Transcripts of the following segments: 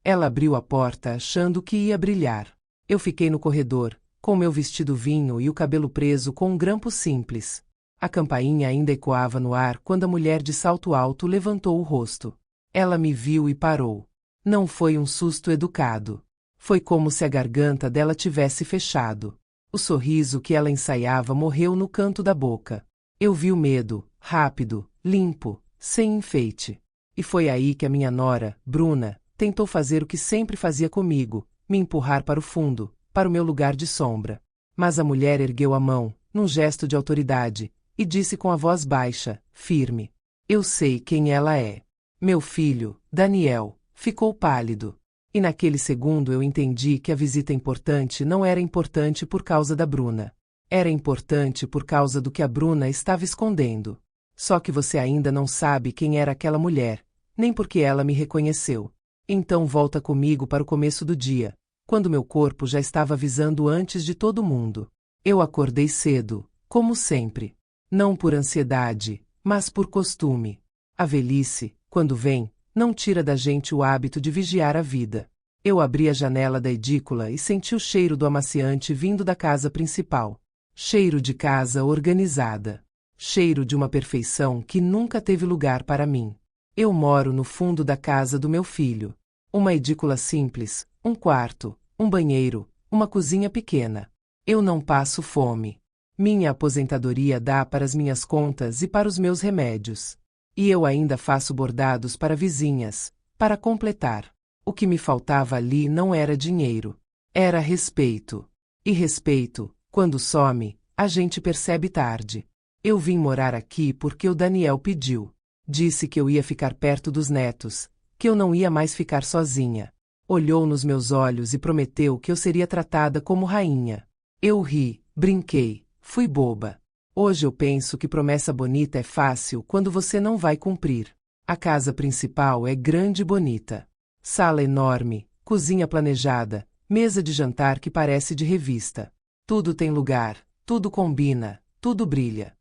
Ela abriu a porta achando que ia brilhar. Eu fiquei no corredor, com meu vestido vinho e o cabelo preso com um grampo simples. A campainha ainda ecoava no ar quando a mulher de salto alto levantou o rosto. Ela me viu e parou. Não foi um susto educado. Foi como se a garganta dela tivesse fechado. O sorriso que ela ensaiava morreu no canto da boca. Eu vi o medo, rápido, limpo, sem enfeite. E foi aí que a minha nora, Bruna, tentou fazer o que sempre fazia comigo, me empurrar para o fundo, para o meu lugar de sombra. Mas a mulher ergueu a mão, num gesto de autoridade, e disse com a voz baixa, firme: Eu sei quem ela é. Meu filho, Daniel, ficou pálido. E naquele segundo eu entendi que a visita importante não era importante por causa da Bruna. Era importante por causa do que a Bruna estava escondendo. Só que você ainda não sabe quem era aquela mulher, nem porque ela me reconheceu. Então volta comigo para o começo do dia, quando meu corpo já estava avisando antes de todo mundo. Eu acordei cedo, como sempre. Não por ansiedade, mas por costume. A velhice, quando vem, não tira da gente o hábito de vigiar a vida. Eu abri a janela da edícula e senti o cheiro do amaciante vindo da casa principal. Cheiro de casa organizada. Cheiro de uma perfeição que nunca teve lugar para mim. Eu moro no fundo da casa do meu filho. Uma edícula simples, um quarto, um banheiro, uma cozinha pequena. Eu não passo fome. Minha aposentadoria dá para as minhas contas e para os meus remédios. E eu ainda faço bordados para vizinhas, para completar. O que me faltava ali não era dinheiro. Era respeito. E respeito, quando some, a gente percebe tarde. Eu vim morar aqui porque o Daniel pediu. Disse que eu ia ficar perto dos netos, que eu não ia mais ficar sozinha. Olhou nos meus olhos e prometeu que eu seria tratada como rainha. Eu ri, brinquei, fui boba. Hoje eu penso que promessa bonita é fácil quando você não vai cumprir. A casa principal é grande e bonita. Sala enorme, cozinha planejada, mesa de jantar que parece de revista. Tudo tem lugar, tudo combina, tudo brilha.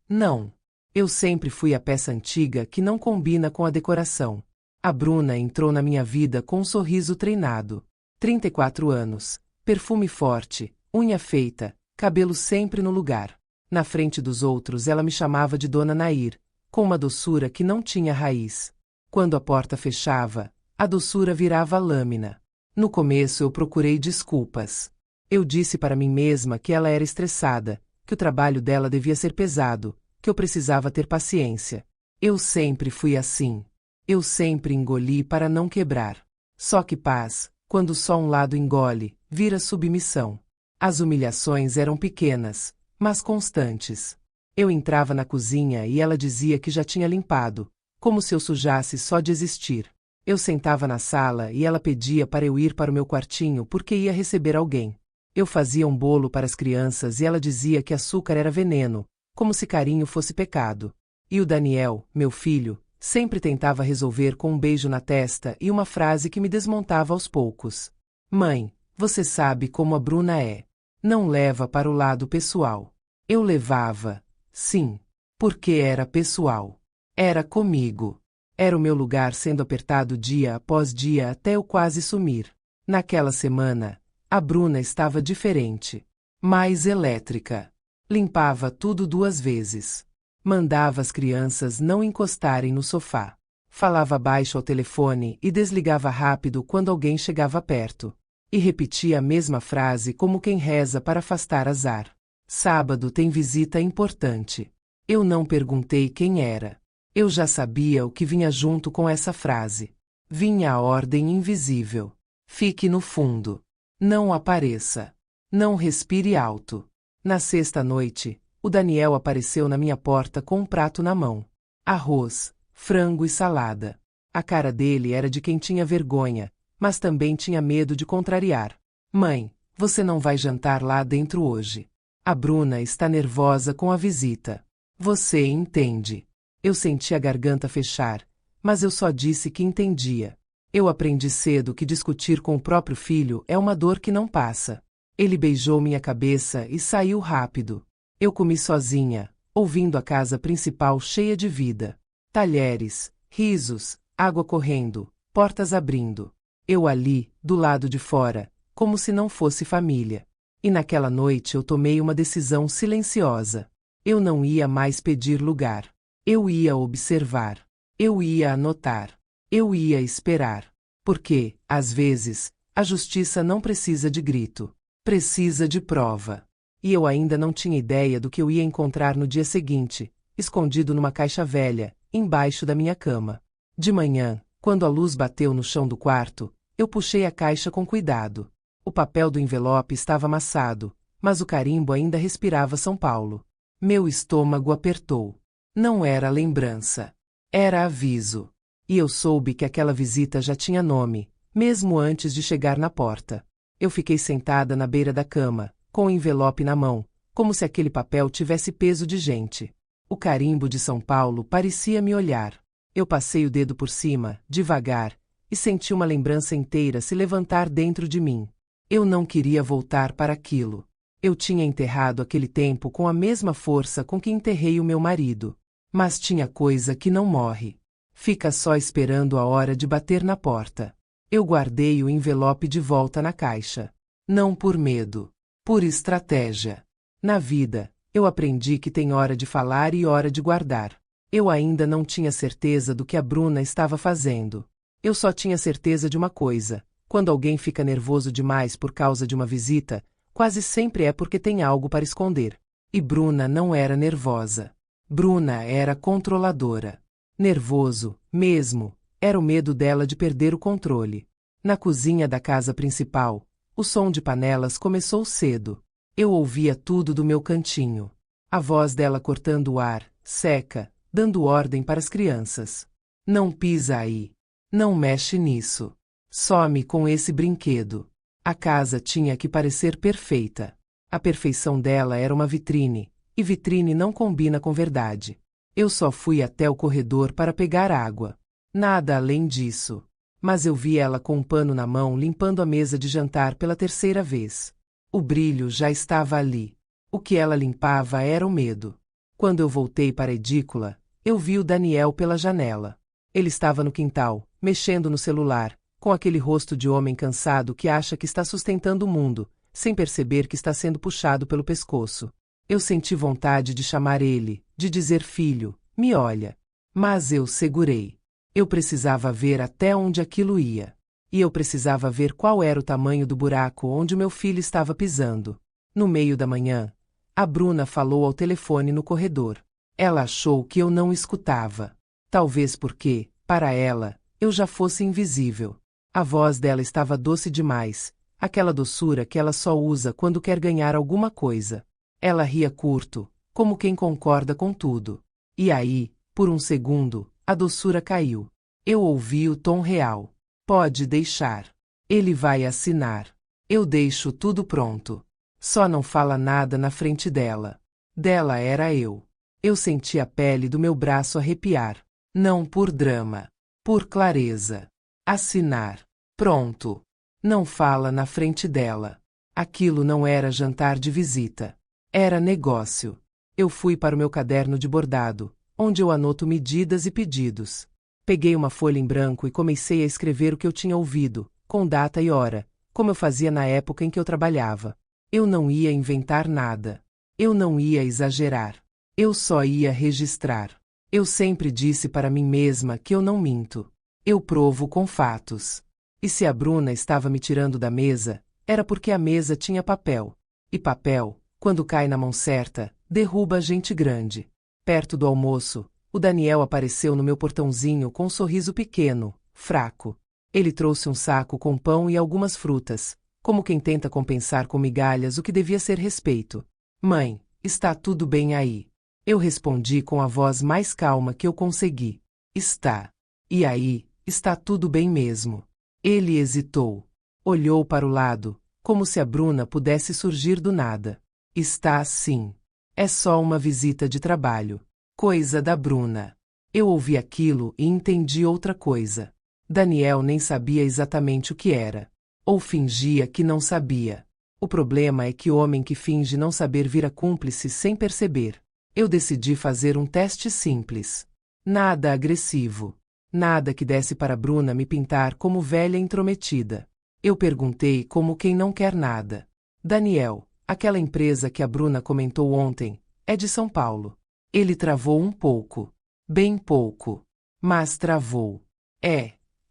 Não. Eu sempre fui a peça antiga que não combina com a decoração. A Bruna entrou na minha vida com um sorriso treinado. 34 anos, perfume forte, unha feita, cabelo sempre no lugar. Na frente dos outros ela me chamava de Dona Nair, com uma doçura que não tinha raiz. Quando a porta fechava, a doçura virava lâmina. No começo eu procurei desculpas. Eu disse para mim mesma que ela era estressada, que o trabalho dela devia ser pesado, que eu precisava ter paciência. Eu sempre fui assim. Eu sempre engoli para não quebrar. Só que paz, quando só um lado engole, vira submissão. As humilhações eram pequenas, mas constantes. Eu entrava na cozinha e ela dizia que já tinha limpado, como se eu sujasse só de existir. Eu sentava na sala e ela pedia para eu ir para o meu quartinho porque ia receber alguém. Eu fazia um bolo para as crianças e ela dizia que açúcar era veneno, como se carinho fosse pecado. E o Daniel, meu filho, sempre tentava resolver com um beijo na testa e uma frase que me desmontava aos poucos. Mãe, você sabe como a Bruna é. Não leva para o lado pessoal. Eu levava, sim, porque era pessoal. Era comigo. Era o meu lugar sendo apertado dia após dia até eu quase sumir. Naquela semana, a Bruna estava diferente. Mais elétrica. Limpava tudo 2 vezes. Mandava as crianças não encostarem no sofá. Falava baixo ao telefone e desligava rápido quando alguém chegava perto. E repetia a mesma frase como quem reza para afastar azar. Sábado tem visita importante. Eu não perguntei quem era. Eu já sabia o que vinha junto com essa frase. Vinha a ordem invisível. Fique no fundo. Não apareça. Não respire alto. Na sexta noite, o Daniel apareceu na minha porta com um prato na mão. Arroz, frango e salada. A cara dele era de quem tinha vergonha, mas também tinha medo de contrariar. Mãe, você não vai jantar lá dentro hoje. A Bruna está nervosa com a visita. Você entende. Eu senti a garganta fechar, mas eu só disse que entendia. Eu aprendi cedo que discutir com o próprio filho é uma dor que não passa. Ele beijou minha cabeça e saiu rápido. Eu comi sozinha, ouvindo a casa principal cheia de vida. Talheres, risos, água correndo, portas abrindo. Eu ali, do lado de fora, como se não fosse família. E naquela noite eu tomei uma decisão silenciosa. Eu não ia mais pedir lugar. Eu ia observar. Eu ia anotar. Eu ia esperar. Porque, às vezes, a justiça não precisa de grito. Precisa de prova. E eu ainda não tinha ideia do que eu ia encontrar no dia seguinte, escondido numa caixa velha, embaixo da minha cama. De manhã, quando a luz bateu no chão do quarto, eu puxei a caixa com cuidado. O papel do envelope estava amassado, mas o carimbo ainda respirava São Paulo. Meu estômago apertou. Não era lembrança. Era aviso. E eu soube que aquela visita já tinha nome, mesmo antes de chegar na porta. Eu fiquei sentada na beira da cama, com o envelope na mão, como se aquele papel tivesse peso de gente. O carimbo de São Paulo parecia me olhar. Eu passei o dedo por cima, devagar, e senti uma lembrança inteira se levantar dentro de mim. Eu não queria voltar para aquilo. Eu tinha enterrado aquele tempo com a mesma força com que enterrei o meu marido. Mas tinha coisa que não morre. Fica só esperando a hora de bater na porta. Eu guardei o envelope de volta na caixa. Não por medo. Por estratégia. Na vida, eu aprendi que tem hora de falar e hora de guardar. Eu ainda não tinha certeza do que a Bruna estava fazendo. Eu só tinha certeza de uma coisa. Quando alguém fica nervoso demais por causa de uma visita, quase sempre é porque tem algo para esconder. E Bruna não era nervosa. Bruna era controladora. Nervoso, mesmo, era o medo dela de perder o controle. Na cozinha da casa principal, o som de panelas começou cedo. Eu ouvia tudo do meu cantinho. A voz dela cortando o ar, seca, dando ordem para as crianças. Não pisa aí. Não mexe nisso. Some com esse brinquedo. A casa tinha que parecer perfeita. A perfeição dela era uma vitrine, e vitrine não combina com verdade. Eu só fui até o corredor para pegar água. Nada além disso. Mas eu vi ela com um pano na mão limpando a mesa de jantar pela terceira vez. O brilho já estava ali. O que ela limpava era o medo. Quando eu voltei para a edícula, eu vi o Daniel pela janela. Ele estava no quintal, mexendo no celular, com aquele rosto de homem cansado que acha que está sustentando o mundo, sem perceber que está sendo puxado pelo pescoço. Eu senti vontade de chamar ele, de dizer: filho, me olha. Mas eu segurei. Eu precisava ver até onde aquilo ia. E eu precisava ver qual era o tamanho do buraco onde o meu filho estava pisando. No meio da manhã, a Bruna falou ao telefone no corredor. Ela achou que eu não escutava. Talvez porque, para ela, eu já fosse invisível. A voz dela estava doce demais, aquela doçura que ela só usa quando quer ganhar alguma coisa. Ela ria curto, como quem concorda com tudo. E aí, por um segundo, a doçura caiu. Eu ouvi o tom real. Pode deixar. Ele vai assinar. Eu deixo tudo pronto. Só não fala nada na frente dela. Dela era eu. Eu senti a pele do meu braço arrepiar. Não por drama. Por clareza. Assinar. Pronto. Não fala na frente dela. Aquilo não era jantar de visita. Era negócio. Eu fui para o meu caderno de bordado, onde eu anoto medidas e pedidos. Peguei uma folha em branco e comecei a escrever o que eu tinha ouvido, com data e hora, como eu fazia na época em que eu trabalhava. Eu não ia inventar nada. Eu não ia exagerar. Eu só ia registrar. Eu sempre disse para mim mesma que eu não minto. Eu provo com fatos. E se a Bruna estava me tirando da mesa, era porque a mesa tinha papel. E papel, quando cai na mão certa, derruba gente grande. Perto do almoço, o Daniel apareceu no meu portãozinho com um sorriso pequeno, fraco. Ele trouxe um saco com pão e algumas frutas, como quem tenta compensar com migalhas o que devia ser respeito. Mãe, está tudo bem aí? Eu respondi com a voz mais calma que eu consegui. Está. E aí, está tudo bem mesmo. Ele hesitou. Olhou para o lado, como se a Bruna pudesse surgir do nada. Está assim. É só uma visita de trabalho. Coisa da Bruna. Eu ouvi aquilo e entendi outra coisa. Daniel nem sabia exatamente o que era. Ou fingia que não sabia. O problema é que homem que finge não saber vira cúmplice sem perceber. Eu decidi fazer um teste simples. Nada agressivo. Nada que desse para Bruna me pintar como velha intrometida. Eu perguntei como quem não quer nada. Daniel, aquela empresa que a Bruna comentou ontem, é de São Paulo. Ele travou um pouco. Bem pouco. Mas travou.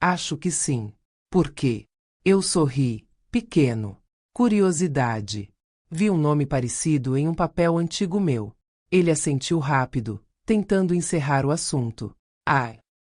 Acho que sim. Por quê? Eu sorri, pequeno. Curiosidade. Vi um nome parecido em um papel antigo meu. Ele assentiu rápido, tentando encerrar o assunto.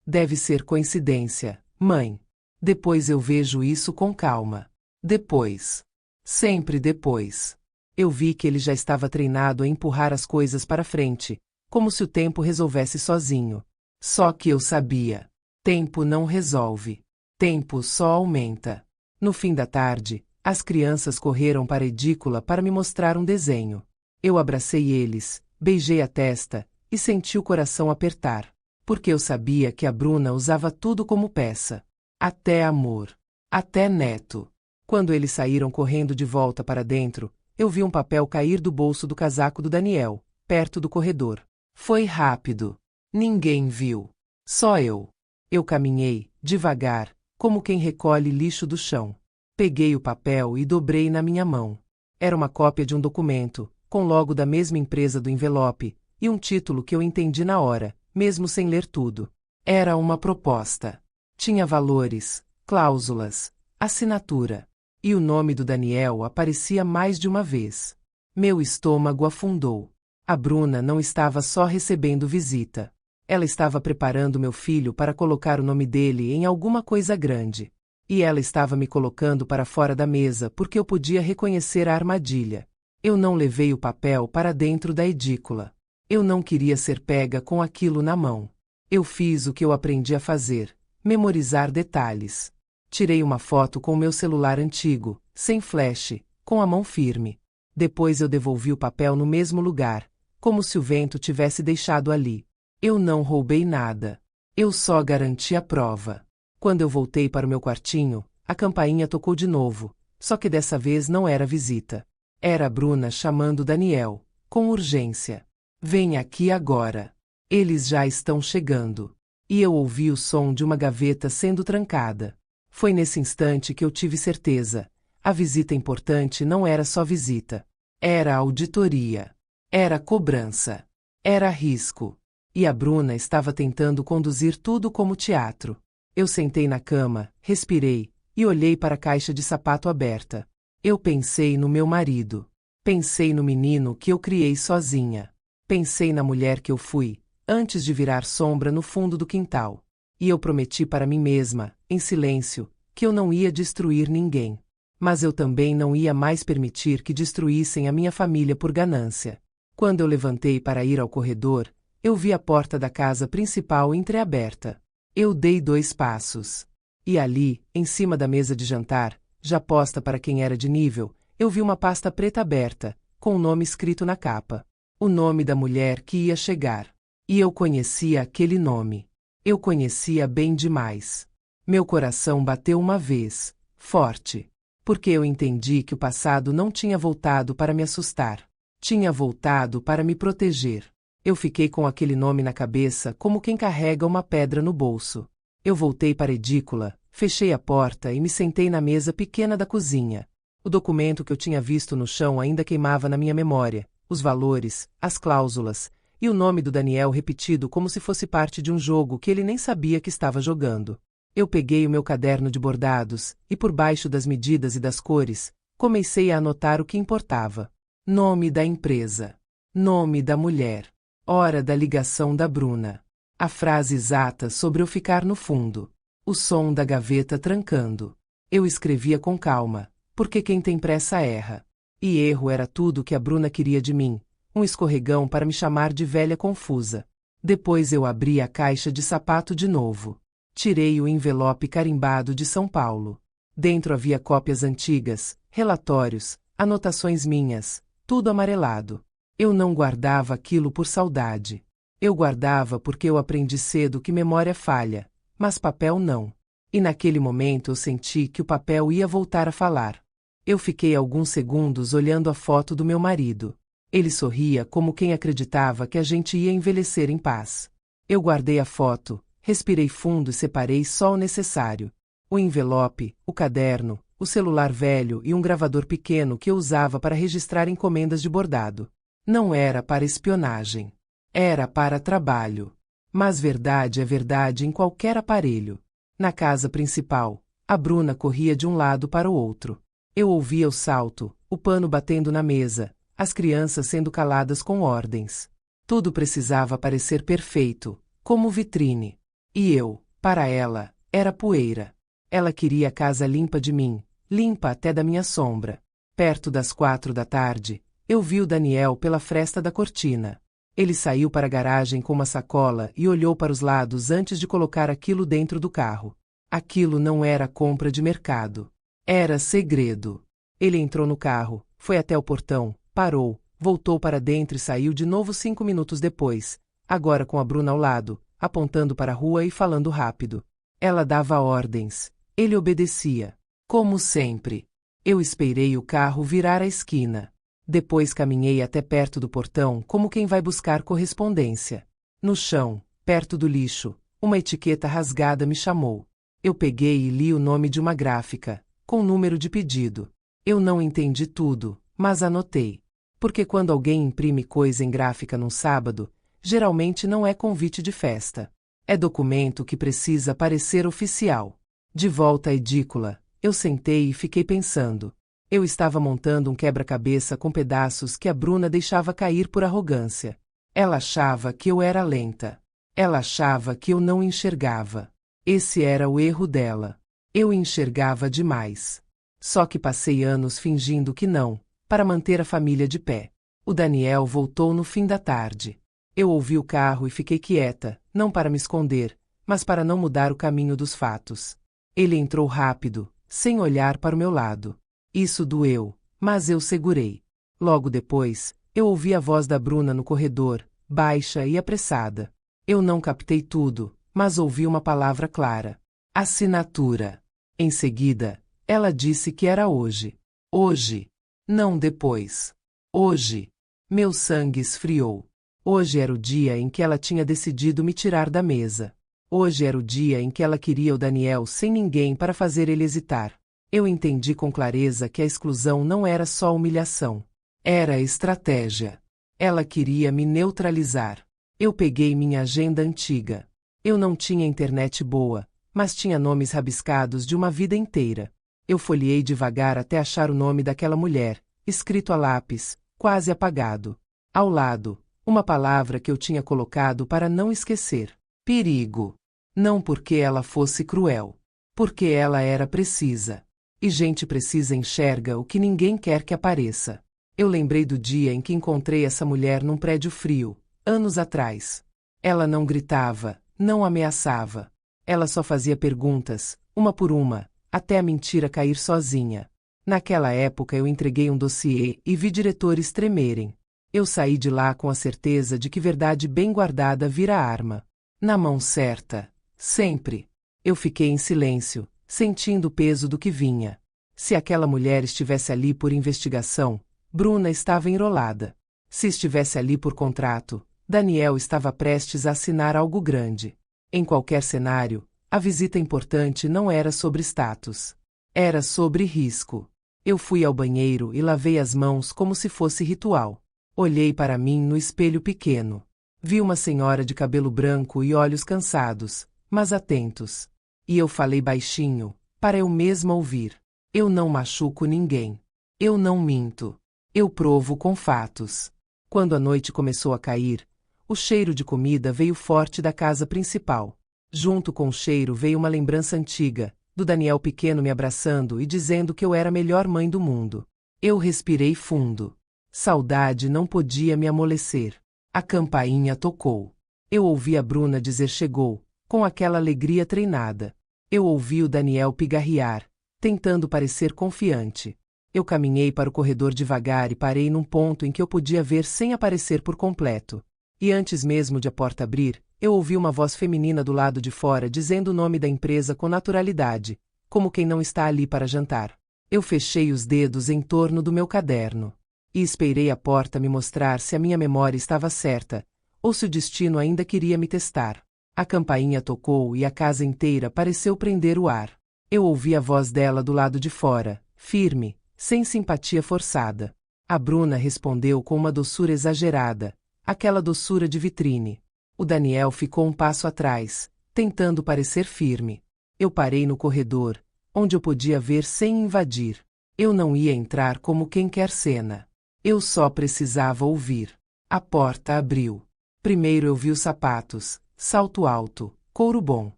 Deve ser coincidência, mãe. Depois eu vejo isso com calma. Depois. Sempre depois. Eu vi que ele já estava treinado a empurrar as coisas para frente, como se o tempo resolvesse sozinho. Só que eu sabia. Tempo não resolve. Tempo só aumenta. No fim da tarde, as crianças correram para a edícula para me mostrar um desenho. Eu abracei eles, beijei a testa e senti o coração apertar, porque eu sabia que a Bruna usava tudo como peça. Até amor. Até neto. Quando eles saíram correndo de volta para dentro, eu vi um papel cair do bolso do casaco do Daniel, perto do corredor. Foi rápido. Ninguém viu. Só eu. Eu caminhei, devagar, como quem recolhe lixo do chão. Peguei o papel e dobrei na minha mão. Era uma cópia de um documento, com logo da mesma empresa do envelope, e um título que eu entendi na hora, mesmo sem ler tudo. Era uma proposta. Tinha valores, cláusulas, assinatura. E o nome do Daniel aparecia mais de uma vez. Meu estômago afundou. A Bruna não estava só recebendo visita. Ela estava preparando meu filho para colocar o nome dele em alguma coisa grande. E ela estava me colocando para fora da mesa porque eu podia reconhecer a armadilha. Eu não levei o papel para dentro da edícula. Eu não queria ser pega com aquilo na mão. Eu fiz o que eu aprendi a fazer: memorizar detalhes. Tirei uma foto com meu celular antigo, sem flash, com a mão firme. Depois eu devolvi o papel no mesmo lugar, como se o vento tivesse deixado ali. Eu não roubei nada. Eu só garanti a prova. Quando eu voltei para o meu quartinho, a campainha tocou de novo, só que dessa vez não era visita. Era a Bruna chamando Daniel, com urgência. Vem aqui agora. Eles já estão chegando. E eu ouvi o som de uma gaveta sendo trancada. Foi nesse instante que eu tive certeza. A visita importante não era só visita. Era auditoria. Era cobrança. Era risco. E a Bruna estava tentando conduzir tudo como teatro. Eu sentei na cama, respirei, e olhei para a caixa de sapato aberta. Eu pensei no meu marido. Pensei no menino que eu criei sozinha. Pensei na mulher que eu fui, antes de virar sombra no fundo do quintal. E eu prometi para mim mesma, em silêncio, que eu não ia destruir ninguém. Mas eu também não ia mais permitir que destruíssem a minha família por ganância. Quando eu levantei para ir ao corredor, eu vi a porta da casa principal entreaberta. Eu dei 2 passos. E ali, em cima da mesa de jantar, já posta para quem era de nível, eu vi uma pasta preta aberta, com o nome escrito na capa. O nome da mulher que ia chegar. E eu conhecia aquele nome. Eu conhecia bem demais. Meu coração bateu uma vez, forte. Porque eu entendi que o passado não tinha voltado para me assustar. Tinha voltado para me proteger. Eu fiquei com aquele nome na cabeça como quem carrega uma pedra no bolso. Eu voltei para a edícula, fechei a porta e me sentei na mesa pequena da cozinha. O documento que eu tinha visto no chão ainda queimava na minha memória, os valores, as cláusulas, e o nome do Daniel repetido como se fosse parte de um jogo que ele nem sabia que estava jogando. Eu peguei o meu caderno de bordados, e por baixo das medidas e das cores, comecei a anotar o que importava. Nome da empresa. Nome da mulher. Hora da ligação da Bruna. A frase exata sobre eu ficar no fundo. O som da gaveta trancando. Eu escrevia com calma, porque quem tem pressa erra. E erro era tudo que a Bruna queria de mim, um escorregão para me chamar de velha confusa. Depois eu abri a caixa de sapato de novo. Tirei o envelope carimbado de São Paulo. Dentro havia cópias antigas, relatórios, anotações minhas, tudo amarelado. Eu não guardava aquilo por saudade. Eu guardava porque eu aprendi cedo que memória falha, mas papel não. E naquele momento eu senti que o papel ia voltar a falar. Eu fiquei alguns segundos olhando a foto do meu marido. Ele sorria como quem acreditava que a gente ia envelhecer em paz. Eu guardei a foto, Respirei fundo e separei só o necessário. O envelope, o caderno, o celular velho e um gravador pequeno que eu usava para registrar encomendas de bordado. Não era para espionagem. Era para trabalho. Mas verdade é verdade em qualquer aparelho. Na casa principal, a Bruna corria de um lado para o outro. Eu ouvia o salto, o pano batendo na mesa, as crianças sendo caladas com ordens. Tudo precisava parecer perfeito, como vitrine. E eu, para ela, era poeira. Ela queria a casa limpa de mim, limpa até da minha sombra. Perto das 4 da tarde, eu vi o Daniel pela fresta da cortina. Ele saiu para a garagem com uma sacola e olhou para os lados antes de colocar aquilo dentro do carro. Aquilo não era compra de mercado. Era segredo. Ele entrou no carro, foi até o portão, parou, voltou para dentro e saiu de novo 5 minutos depois, agora com a Bruna ao lado, apontando para a rua e falando rápido. Ela dava ordens. Ele obedecia. Como sempre. Eu esperei o carro virar a esquina. Depois caminhei até perto do portão como quem vai buscar correspondência. No chão, perto do lixo, uma etiqueta rasgada me chamou. Eu peguei e li o nome de uma gráfica, com número de pedido. Eu não entendi tudo, mas anotei. Porque quando alguém imprime coisa em gráfica num sábado, geralmente não é convite de festa. É documento que precisa parecer oficial. De volta à edícula, eu sentei e fiquei pensando. Eu estava montando um quebra-cabeça com pedaços que a Bruna deixava cair por arrogância. Ela achava que eu era lenta. Ela achava que eu não enxergava. Esse era o erro dela. Eu enxergava demais. Só que passei anos fingindo que não, para manter a família de pé. O Daniel voltou no fim da tarde. Eu ouvi o carro e fiquei quieta, não para me esconder, mas para não mudar o caminho dos fatos. Ele entrou rápido, sem olhar para o meu lado. Isso doeu, mas eu segurei. Logo depois, eu ouvi a voz da Bruna no corredor, baixa e apressada. Eu não captei tudo, mas ouvi uma palavra clara. Assinatura. Em seguida, ela disse que era hoje. Hoje. Não depois. Hoje. Meu sangue esfriou. Hoje era o dia em que ela tinha decidido me tirar da mesa. Hoje era o dia em que ela queria o Daniel sem ninguém para fazer ele hesitar. Eu entendi com clareza que a exclusão não era só humilhação. Era estratégia. Ela queria me neutralizar. Eu peguei minha agenda antiga. Eu não tinha internet boa, mas tinha nomes rabiscados de uma vida inteira. Eu folheei devagar até achar o nome daquela mulher, escrito a lápis, quase apagado. Ao lado, uma palavra que eu tinha colocado para não esquecer. Perigo. Não porque ela fosse cruel. Porque ela era precisa. E gente precisa enxerga o que ninguém quer que apareça. Eu lembrei do dia em que encontrei essa mulher num prédio frio, anos atrás. Ela não gritava, não ameaçava. Ela só fazia perguntas, uma por uma, até a mentira cair sozinha. Naquela época eu entreguei um dossiê e vi diretores tremerem. Eu saí de lá com a certeza de que verdade bem guardada vira arma. Na mão certa. Sempre. Eu fiquei em silêncio, sentindo o peso do que vinha. Se aquela mulher estivesse ali por investigação, Bruna estava enrolada. Se estivesse ali por contrato, Daniel estava prestes a assinar algo grande. Em qualquer cenário, a visita importante não era sobre status. Era sobre risco. Eu fui ao banheiro e lavei as mãos como se fosse ritual. Olhei para mim no espelho pequeno. Vi uma senhora de cabelo branco e olhos cansados, mas atentos. E eu falei baixinho, para eu mesma ouvir. Eu não machuco ninguém. Eu não minto. Eu provo com fatos. Quando a noite começou a cair, o cheiro de comida veio forte da casa principal. Junto com o cheiro veio uma lembrança antiga, do Daniel pequeno me abraçando e dizendo que eu era a melhor mãe do mundo. Eu respirei fundo. Saudade não podia me amolecer. A campainha tocou. Eu ouvi a Bruna dizer chegou, com aquela alegria treinada. Eu ouvi o Daniel pigarrear, tentando parecer confiante. Eu caminhei para o corredor devagar e parei num ponto em que eu podia ver sem aparecer por completo. E antes mesmo de a porta abrir, eu ouvi uma voz feminina do lado de fora dizendo o nome da empresa com naturalidade, como quem não está ali para jantar. Eu fechei os dedos em torno do meu caderno. E esperei a porta me mostrar se a minha memória estava certa, ou se o destino ainda queria me testar. A campainha tocou e a casa inteira pareceu prender o ar. Eu ouvi a voz dela do lado de fora, firme, sem simpatia forçada. A Bruna respondeu com uma doçura exagerada, aquela doçura de vitrine. O Daniel ficou um passo atrás, tentando parecer firme. Eu parei no corredor, onde eu podia ver sem invadir. Eu não ia entrar como quem quer cena. Eu só precisava ouvir. A porta abriu. Primeiro eu vi os sapatos, salto alto, couro bom.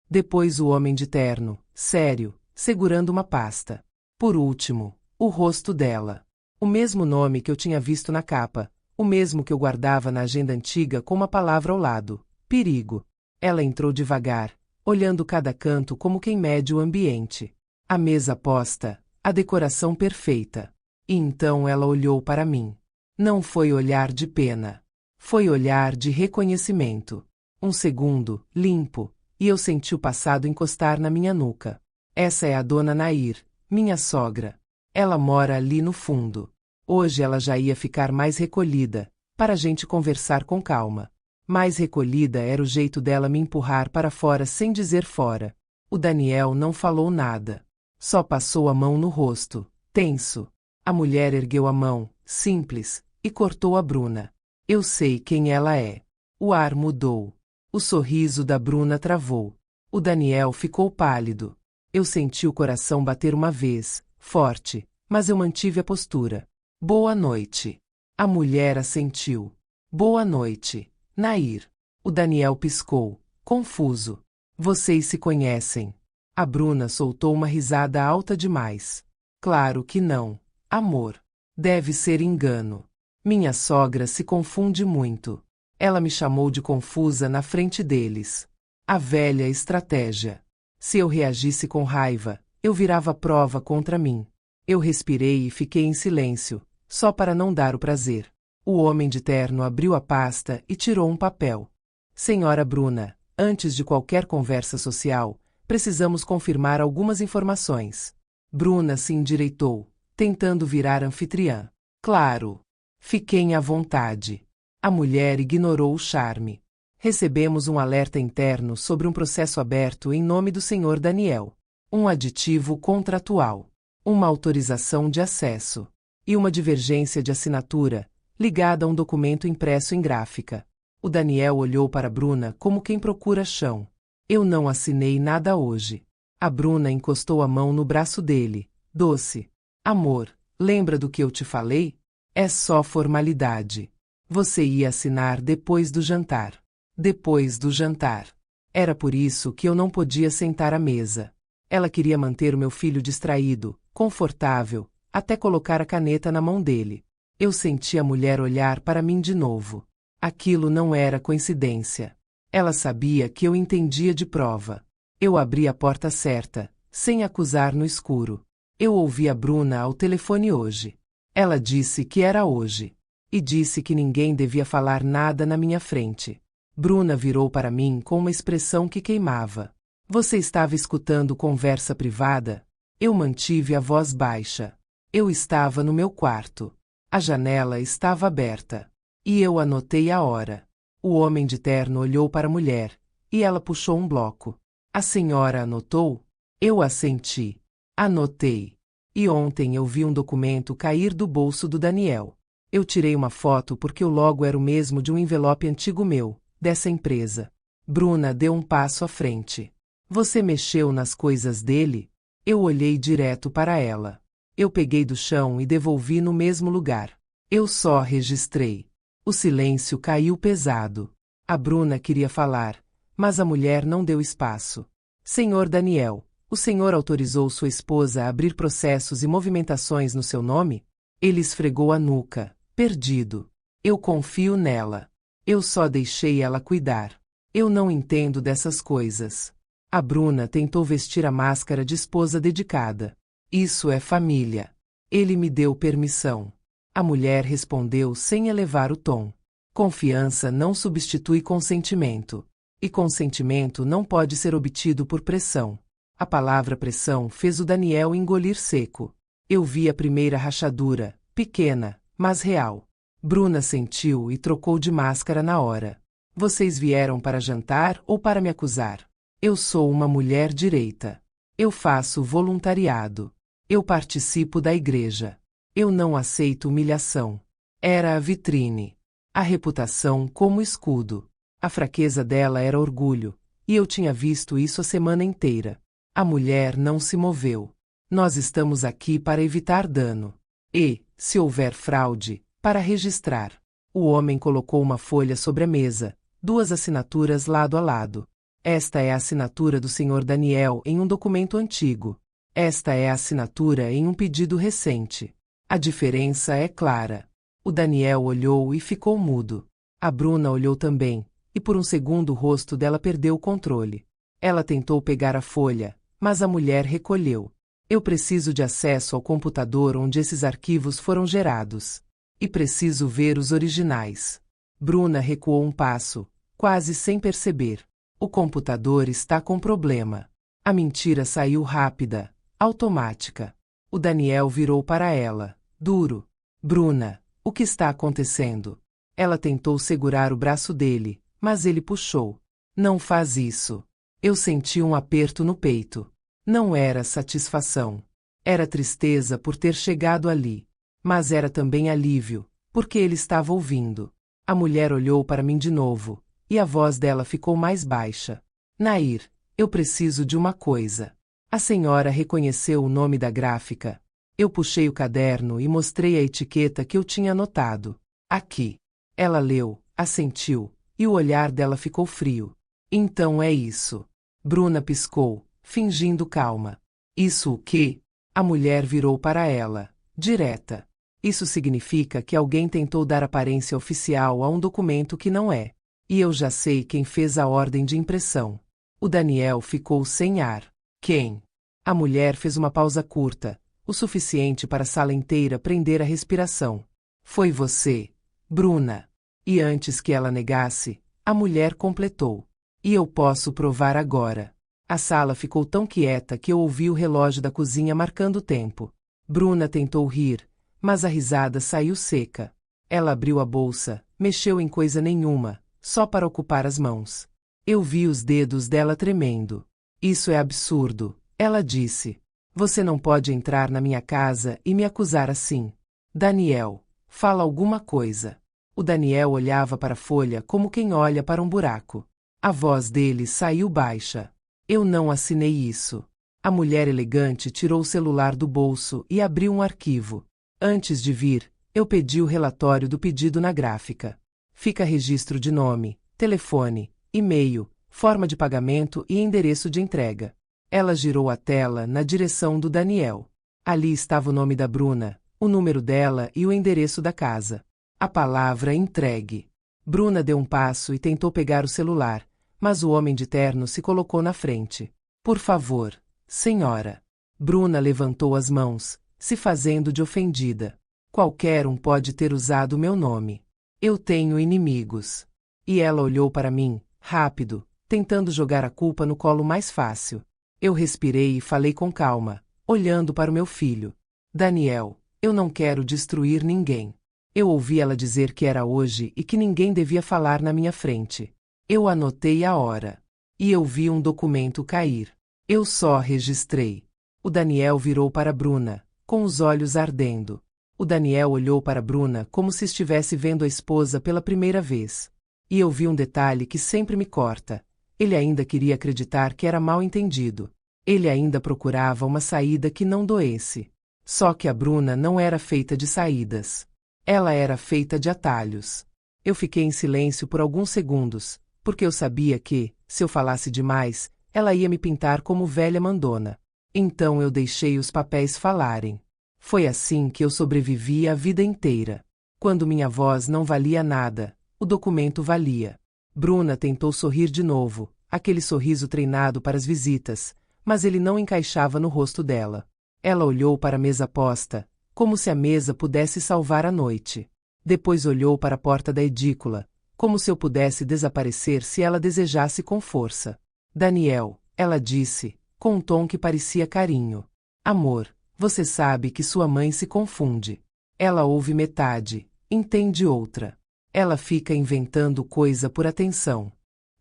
Depois o homem de terno, sério, segurando uma pasta. Por último, o rosto dela. O mesmo nome que eu tinha visto na capa, o mesmo que eu guardava na agenda antiga com uma palavra ao lado: perigo. Ela entrou devagar, olhando cada canto como quem mede o ambiente. A mesa posta, a decoração perfeita. E então ela olhou para mim. Não foi olhar de pena. Foi olhar de reconhecimento. Um segundo, limpo, e eu senti o passado encostar na minha nuca. Essa é a dona Nair, minha sogra. Ela mora ali no fundo. Hoje ela já ia ficar mais recolhida, para a gente conversar com calma. Mais recolhida era o jeito dela me empurrar para fora sem dizer fora. O Daniel não falou nada. Só passou a mão no rosto, tenso. A mulher ergueu a mão, simples, e cortou a Bruna. Eu sei quem ela é. O ar mudou. O sorriso da Bruna travou. O Daniel ficou pálido. Eu senti o coração bater uma vez, forte, mas eu mantive a postura. Boa noite. A mulher assentiu. Boa noite, Nair. O Daniel piscou, confuso. Vocês se conhecem? A Bruna soltou uma risada alta demais. Claro que não, amor. Deve ser engano. Minha sogra se confunde muito. Ela me chamou de confusa na frente deles. A velha estratégia. Se eu reagisse com raiva, eu virava prova contra mim. Eu respirei e fiquei em silêncio, só para não dar o prazer. O homem de terno abriu a pasta e tirou um papel. Senhora Bruna, antes de qualquer conversa social, precisamos confirmar algumas informações. Bruna se endireitou, tentando virar anfitriã. Claro. Fiquem à vontade. A mulher ignorou o charme. Recebemos um alerta interno sobre um processo aberto em nome do Sr. Daniel. Um aditivo contratual. Uma autorização de acesso. E uma divergência de assinatura, ligada a um documento impresso em gráfica. O Daniel olhou para Bruna como quem procura chão. Eu não assinei nada hoje. A Bruna encostou a mão no braço dele. Doce. Amor, lembra do que eu te falei? É só formalidade. Você ia assinar depois do jantar. Depois do jantar. Era por isso que eu não podia sentar à mesa. Ela queria manter o meu filho distraído, confortável, até colocar a caneta na mão dele. Eu senti a mulher olhar para mim de novo. Aquilo não era coincidência. Ela sabia que eu entendia de prova. Eu abri a porta certa, sem acusar no escuro. Eu ouvi a Bruna ao telefone hoje. Ela disse que era hoje. E disse que ninguém devia falar nada na minha frente. Bruna virou para mim com uma expressão que queimava. Você estava escutando conversa privada? Eu mantive a voz baixa. Eu estava no meu quarto. A janela estava aberta. E eu anotei a hora. O homem de terno olhou para a mulher, e ela puxou um bloco. A senhora anotou? Eu assenti. Anotei. E ontem eu vi um documento cair do bolso do Daniel. Eu tirei uma foto porque o logo era o mesmo de um envelope antigo meu, dessa empresa. Bruna deu um passo à frente. Você mexeu nas coisas dele? Eu olhei direto para ela. Eu peguei do chão e devolvi no mesmo lugar. Eu só registrei. O silêncio caiu pesado. A Bruna queria falar, mas a mulher não deu espaço. Senhor Daniel, o senhor autorizou sua esposa a abrir processos e movimentações no seu nome? Ele esfregou a nuca, perdido. Eu confio nela. Eu só deixei ela cuidar. Eu não entendo dessas coisas. A Bruna tentou vestir a máscara de esposa dedicada. Isso é família. Ele me deu permissão. A mulher respondeu sem elevar o tom. Confiança não substitui consentimento. E consentimento não pode ser obtido por pressão. A palavra pressão fez o Daniel engolir seco. Eu vi a primeira rachadura, pequena, mas real. Bruna sentiu e trocou de máscara na hora. Vocês vieram para jantar ou para me acusar? Eu sou uma mulher direita. Eu faço voluntariado. Eu participo da igreja. Eu não aceito humilhação. Era a vitrine. A reputação como escudo. A fraqueza dela era orgulho, e eu tinha visto isso a semana inteira. A mulher não se moveu. Nós estamos aqui para evitar dano. E, se houver fraude, para registrar. O homem colocou uma folha sobre a mesa, 2 assinaturas lado a lado. Esta é a assinatura do Sr. Daniel em um documento antigo. Esta é a assinatura em um pedido recente. A diferença é clara. O Daniel olhou e ficou mudo. A Bruna olhou também, e por um segundo o rosto dela perdeu o controle. Ela tentou pegar a folha, mas a mulher recolheu. Eu preciso de acesso ao computador onde esses arquivos foram gerados. E preciso ver os originais. Bruna recuou um passo, quase sem perceber. O computador está com problema. A mentira saiu rápida, automática. O Daniel virou para ela, duro. Bruna, o que está acontecendo? Ela tentou segurar o braço dele, mas ele puxou. Não faz isso. Eu senti um aperto no peito. Não era satisfação. Era tristeza por ter chegado ali. Mas era também alívio, porque ele estava ouvindo. A mulher olhou para mim de novo, e a voz dela ficou mais baixa. Nair, eu preciso de uma coisa. A senhora reconheceu o nome da gráfica. Eu puxei o caderno e mostrei a etiqueta que eu tinha anotado. Aqui. Ela leu, assentiu, e o olhar dela ficou frio. Então é isso. Bruna piscou, fingindo calma. Isso o quê? A mulher virou para ela, direta. Isso significa que alguém tentou dar aparência oficial a um documento que não é. E eu já sei quem fez a ordem de impressão. O Daniel ficou sem ar. Quem? A mulher fez uma pausa curta, o suficiente para a sala inteira prender a respiração. Foi você, Bruna. E antes que ela negasse, a mulher completou. E eu posso provar agora. A sala ficou tão quieta que eu ouvi o relógio da cozinha marcando o tempo. Bruna tentou rir, mas a risada saiu seca. Ela abriu a bolsa, mexeu em coisa nenhuma, só para ocupar as mãos. Eu vi os dedos dela tremendo. Isso é absurdo, ela disse. Você não pode entrar na minha casa e me acusar assim. Daniel, fala alguma coisa. O Daniel olhava para a folha como quem olha para um buraco. A voz dele saiu baixa. Eu não assinei isso. A mulher elegante tirou o celular do bolso e abriu um arquivo. Antes de vir, eu pedi o relatório do pedido na gráfica. Fica registro de nome, telefone, e-mail, forma de pagamento e endereço de entrega. Ela girou a tela na direção do Daniel. Ali estava o nome da Bruna, o número dela e o endereço da casa. A palavra entregue. Bruna deu um passo e tentou pegar o celular, mas o homem de terno se colocou na frente. Por favor, senhora. Bruna levantou as mãos, se fazendo de ofendida. Qualquer um pode ter usado meu nome. Eu tenho inimigos. E ela olhou para mim, rápido, tentando jogar a culpa no colo mais fácil. Eu respirei e falei com calma, olhando para o meu filho. Daniel, eu não quero destruir ninguém. Eu ouvi ela dizer que era hoje e que ninguém devia falar na minha frente. Eu anotei a hora. E eu vi um documento cair. Eu só registrei. O Daniel virou para Bruna, com os olhos ardendo. O Daniel olhou para Bruna como se estivesse vendo a esposa pela primeira vez. E eu vi um detalhe que sempre me corta. Ele ainda queria acreditar que era mal entendido. Ele ainda procurava uma saída que não doesse. Só que a Bruna não era feita de saídas. Ela era feita de atalhos. Eu fiquei em silêncio por alguns segundos, porque eu sabia que, se eu falasse demais, ela ia me pintar como velha mandona. Então eu deixei os papéis falarem. Foi assim que eu sobrevivi a vida inteira. Quando minha voz não valia nada, o documento valia. Bruna tentou sorrir de novo, aquele sorriso treinado para as visitas, mas ele não encaixava no rosto dela. Ela olhou para a mesa posta, como se a mesa pudesse salvar a noite. Depois olhou para a porta da edícula, como se eu pudesse desaparecer se ela desejasse com força. Daniel, ela disse, com um tom que parecia carinho. Amor, você sabe que sua mãe se confunde. Ela ouve metade, entende outra. Ela fica inventando coisa por atenção.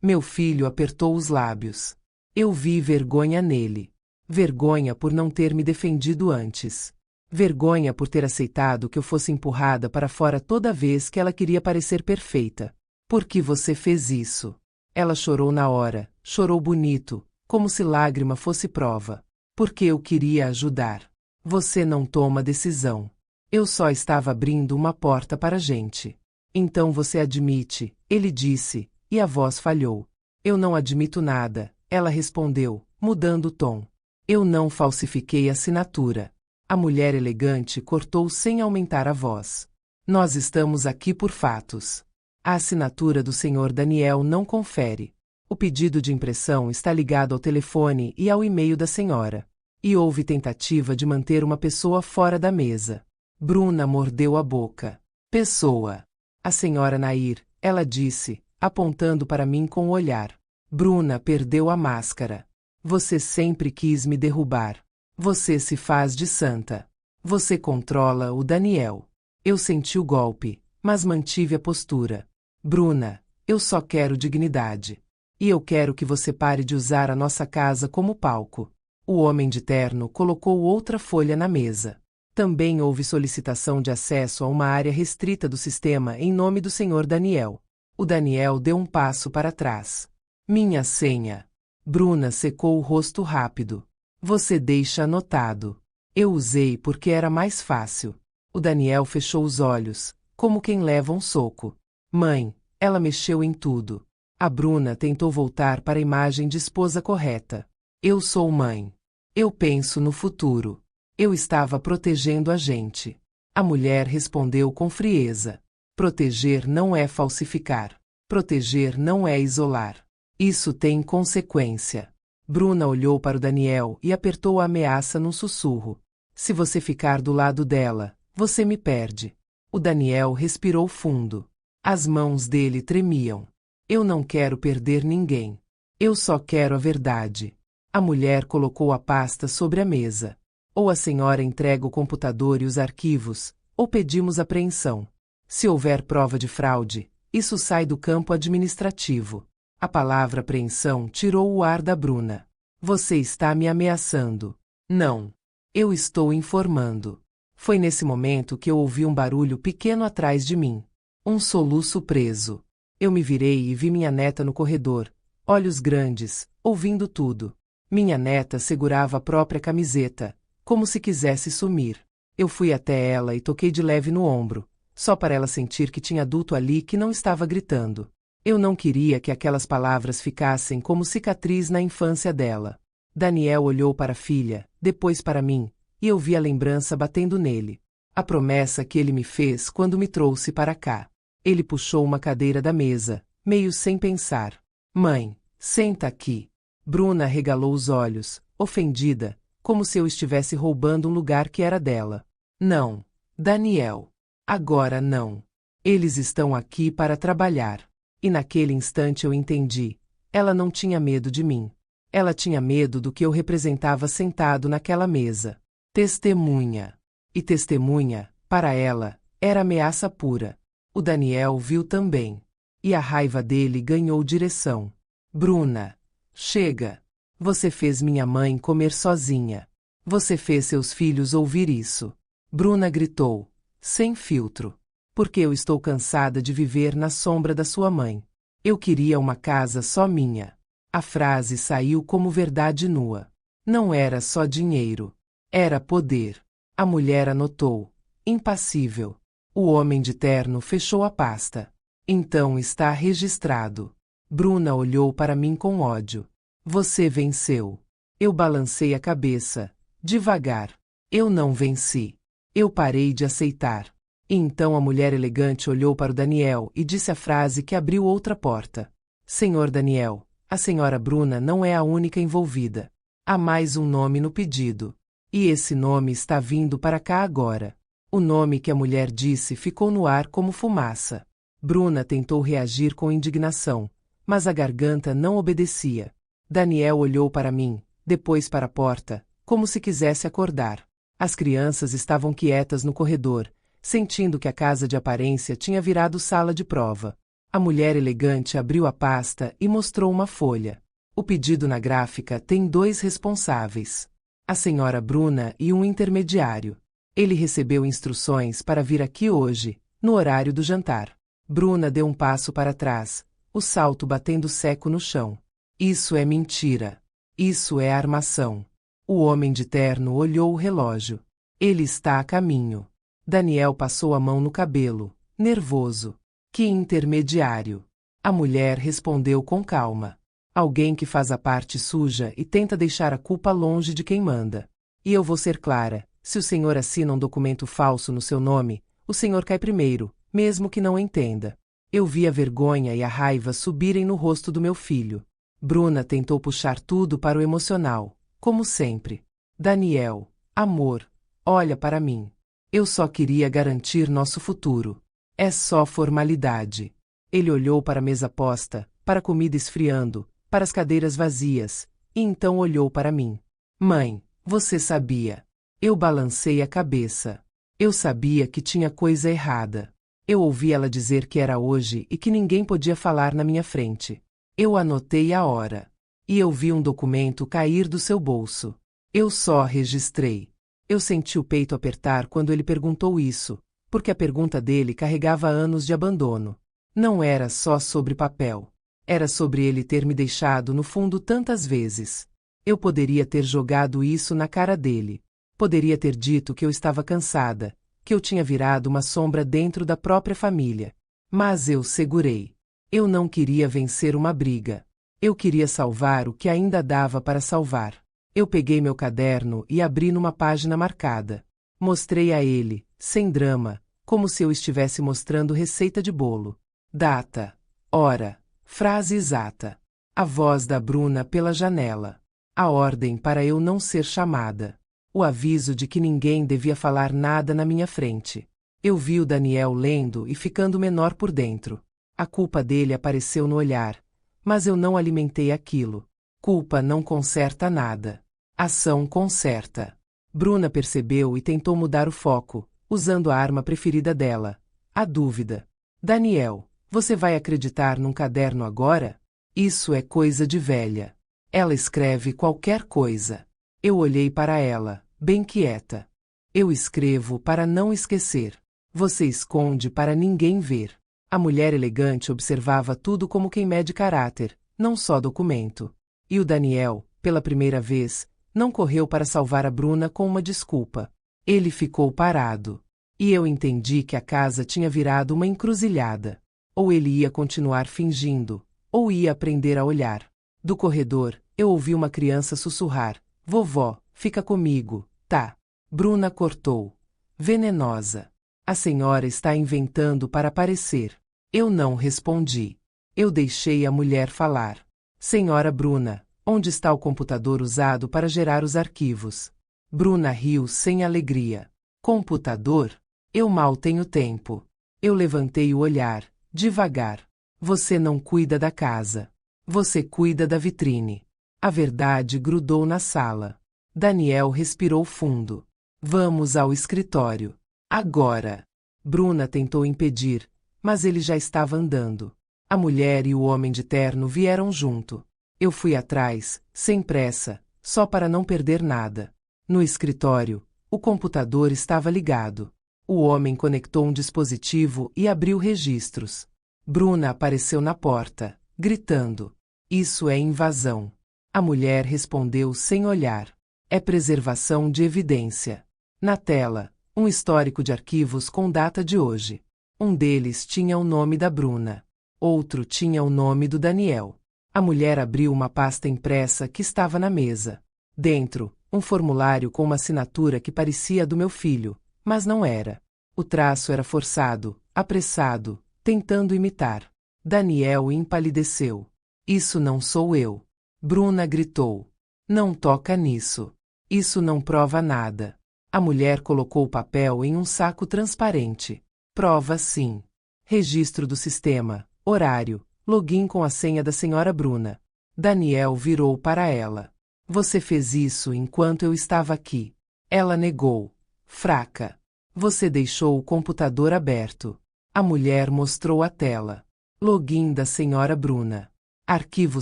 Meu filho apertou os lábios. Eu vi vergonha nele. Vergonha por não ter me defendido antes. Vergonha por ter aceitado que eu fosse empurrada para fora toda vez que ela queria parecer perfeita. Por que você fez isso? Ela chorou na hora, chorou bonito, como se lágrima fosse prova. Porque eu queria ajudar. Você não toma decisão. Eu só estava abrindo uma porta para a gente. Então você admite, ele disse, e a voz falhou. Eu não admito nada, ela respondeu, mudando o tom. Eu não falsifiquei a assinatura. A mulher elegante cortou sem aumentar a voz. Nós estamos aqui por fatos. A assinatura do Sr. Daniel não confere. O pedido de impressão está ligado ao telefone e ao e-mail da senhora. E houve tentativa de manter uma pessoa fora da mesa. Bruna mordeu a boca. Pessoa. A senhora Nair, ela disse, apontando para mim com o olhar. Bruna perdeu a máscara. Você sempre quis me derrubar. Você se faz de santa. Você controla o Daniel. Eu senti o golpe, mas mantive a postura. Bruna, eu só quero dignidade. E eu quero que você pare de usar a nossa casa como palco. O homem de terno colocou outra folha na mesa. Também houve solicitação de acesso a uma área restrita do sistema em nome do Sr. Daniel. O Daniel deu um passo para trás. Minha senha. Bruna secou o rosto rápido. Você deixa anotado. Eu usei porque era mais fácil. O Daniel fechou os olhos, como quem leva um soco. Mãe, ela mexeu em tudo. A Bruna tentou voltar para a imagem de esposa correta. Eu sou mãe. Eu penso no futuro. Eu estava protegendo a gente. A mulher respondeu com frieza. Proteger não é falsificar. Proteger não é isolar. Isso tem consequência. Bruna olhou para o Daniel e apertou a ameaça num sussurro. Se você ficar do lado dela, você me perde. O Daniel respirou fundo. As mãos dele tremiam. Eu não quero perder ninguém. Eu só quero a verdade. A mulher colocou a pasta sobre a mesa. Ou a senhora entrega o computador e os arquivos, ou pedimos apreensão. Se houver prova de fraude, isso sai do campo administrativo. A palavra apreensão tirou o ar da Bruna. Você está me ameaçando. Não. Eu estou informando. Foi nesse momento que eu ouvi um barulho pequeno atrás de mim. Um soluço preso. Eu me virei e vi minha neta no corredor, olhos grandes, ouvindo tudo. Minha neta segurava a própria camiseta, como se quisesse sumir. Eu fui até ela e toquei de leve no ombro, só para ela sentir que tinha adulto ali que não estava gritando. Eu não queria que aquelas palavras ficassem como cicatriz na infância dela. Daniel olhou para a filha, depois para mim, e eu vi a lembrança batendo nele. A promessa que ele me fez quando me trouxe para cá. Ele puxou uma cadeira da mesa, meio sem pensar. Mãe, senta aqui. Bruna regalou os olhos, ofendida, como se eu estivesse roubando um lugar que era dela. Não, Daniel. Agora não. Eles estão aqui para trabalhar. E naquele instante eu entendi. Ela não tinha medo de mim. Ela tinha medo do que eu representava sentado naquela mesa. Testemunha. E testemunha, para ela, era ameaça pura. O Daniel viu também. E a raiva dele ganhou direção. Bruna. Chega. Você fez minha mãe comer sozinha. Você fez seus filhos ouvir isso. Bruna gritou, sem filtro. Porque eu estou cansada de viver na sombra da sua mãe. Eu queria uma casa só minha. A frase saiu como verdade nua. Não era só dinheiro. Era poder. A mulher anotou. Impassível. O homem de terno fechou a pasta. Então está registrado. Bruna olhou para mim com ódio. Você venceu. Eu balancei a cabeça. Devagar. Eu não venci. Eu parei de aceitar. E então a mulher elegante olhou para o Daniel e disse a frase que abriu outra porta. Senhor Daniel, a senhora Bruna não é a única envolvida. Há mais um nome no pedido. E esse nome está vindo para cá agora. O nome que a mulher disse ficou no ar como fumaça. Bruna tentou reagir com indignação, mas a garganta não obedecia. Daniel olhou para mim, depois para a porta, como se quisesse acordar. As crianças estavam quietas no corredor, sentindo que a casa de aparência tinha virado sala de prova. A mulher elegante abriu a pasta e mostrou uma folha. O pedido na gráfica tem 2 responsáveis. A senhora Bruna e um intermediário. Ele recebeu instruções para vir aqui hoje, no horário do jantar. Bruna deu um passo para trás, o salto batendo seco no chão. Isso é mentira. Isso é armação. O homem de terno olhou o relógio. Ele está a caminho. Daniel passou a mão no cabelo, nervoso. Que intermediário? A mulher respondeu com calma. Alguém que faz a parte suja e tenta deixar a culpa longe de quem manda. E eu vou ser clara, se o senhor assina um documento falso no seu nome, o senhor cai primeiro, mesmo que não entenda. Eu vi a vergonha e a raiva subirem no rosto do meu filho. Bruna tentou puxar tudo para o emocional, como sempre. Daniel, amor, olha para mim. Eu só queria garantir nosso futuro. É só formalidade. Ele olhou para a mesa posta, para a comida esfriando, para as cadeiras vazias, e então olhou para mim. Mãe, você sabia. Eu balancei a cabeça. Eu sabia que tinha coisa errada. Eu ouvi ela dizer que era hoje e que ninguém podia falar na minha frente. Eu anotei a hora. E eu vi um documento cair do seu bolso. Eu só registrei. Eu senti o peito apertar quando ele perguntou isso, porque a pergunta dele carregava anos de abandono. Não era só sobre papel. Era sobre ele ter me deixado no fundo tantas vezes. Eu poderia ter jogado isso na cara dele. Poderia ter dito que eu estava cansada, que eu tinha virado uma sombra dentro da própria família. Mas eu segurei. Eu não queria vencer uma briga. Eu queria salvar o que ainda dava para salvar. Eu peguei meu caderno e abri numa página marcada. Mostrei a ele, sem drama, como se eu estivesse mostrando receita de bolo. Data, hora, frase exata. A voz da Bruna pela janela. A ordem para eu não ser chamada. O aviso de que ninguém devia falar nada na minha frente. Eu vi o Daniel lendo e ficando menor por dentro. A culpa dele apareceu no olhar, mas eu não alimentei aquilo. Culpa não conserta nada. Ação conserta. Bruna percebeu e tentou mudar o foco, usando a arma preferida dela, a dúvida. Daniel, você vai acreditar num caderno agora? Isso é coisa de velha. Ela escreve qualquer coisa. Eu olhei para ela, bem quieta. Eu escrevo para não esquecer. Você esconde para ninguém ver. A mulher elegante observava tudo como quem mede caráter, não só documento. E o Daniel, pela primeira vez, não correu para salvar a Bruna com uma desculpa. Ele ficou parado. E eu entendi que a casa tinha virado uma encruzilhada. Ou ele ia continuar fingindo, ou ia aprender a olhar. Do corredor, eu ouvi uma criança sussurrar. Vovó, fica comigo, tá? Bruna cortou. Venenosa. A senhora está inventando para aparecer. Eu não respondi. Eu deixei a mulher falar. Senhora Bruna, onde está o computador usado para gerar os arquivos? Bruna riu sem alegria. Computador? Eu mal tenho tempo. Eu levantei o olhar, devagar. Você não cuida da casa. Você cuida da vitrine. A verdade grudou na sala. Daniel respirou fundo. Vamos ao escritório. Agora. Bruna tentou impedir, mas ele já estava andando. A mulher e o homem de terno vieram junto. Eu fui atrás, sem pressa, só para não perder nada. No escritório, o computador estava ligado. O homem conectou um dispositivo e abriu registros. Bruna apareceu na porta, gritando. Isso é invasão. A mulher respondeu sem olhar. É preservação de evidência. Na tela, um histórico de arquivos com data de hoje. Um deles tinha o nome da Bruna. Outro tinha o nome do Daniel. A mulher abriu uma pasta impressa que estava na mesa. Dentro, um formulário com uma assinatura que parecia a do meu filho, mas não era. O traço era forçado, apressado, tentando imitar. Daniel empalideceu. Isso não sou eu. Bruna gritou. Não toca nisso. Isso não prova nada. A mulher colocou o papel em um saco transparente. Prova sim. Registro do sistema, horário, login com a senha da senhora Bruna. Daniel virou para ela. Você fez isso enquanto eu estava aqui. Ela negou. Fraca. Você deixou o computador aberto. A mulher mostrou a tela. Login da senhora Bruna. Arquivo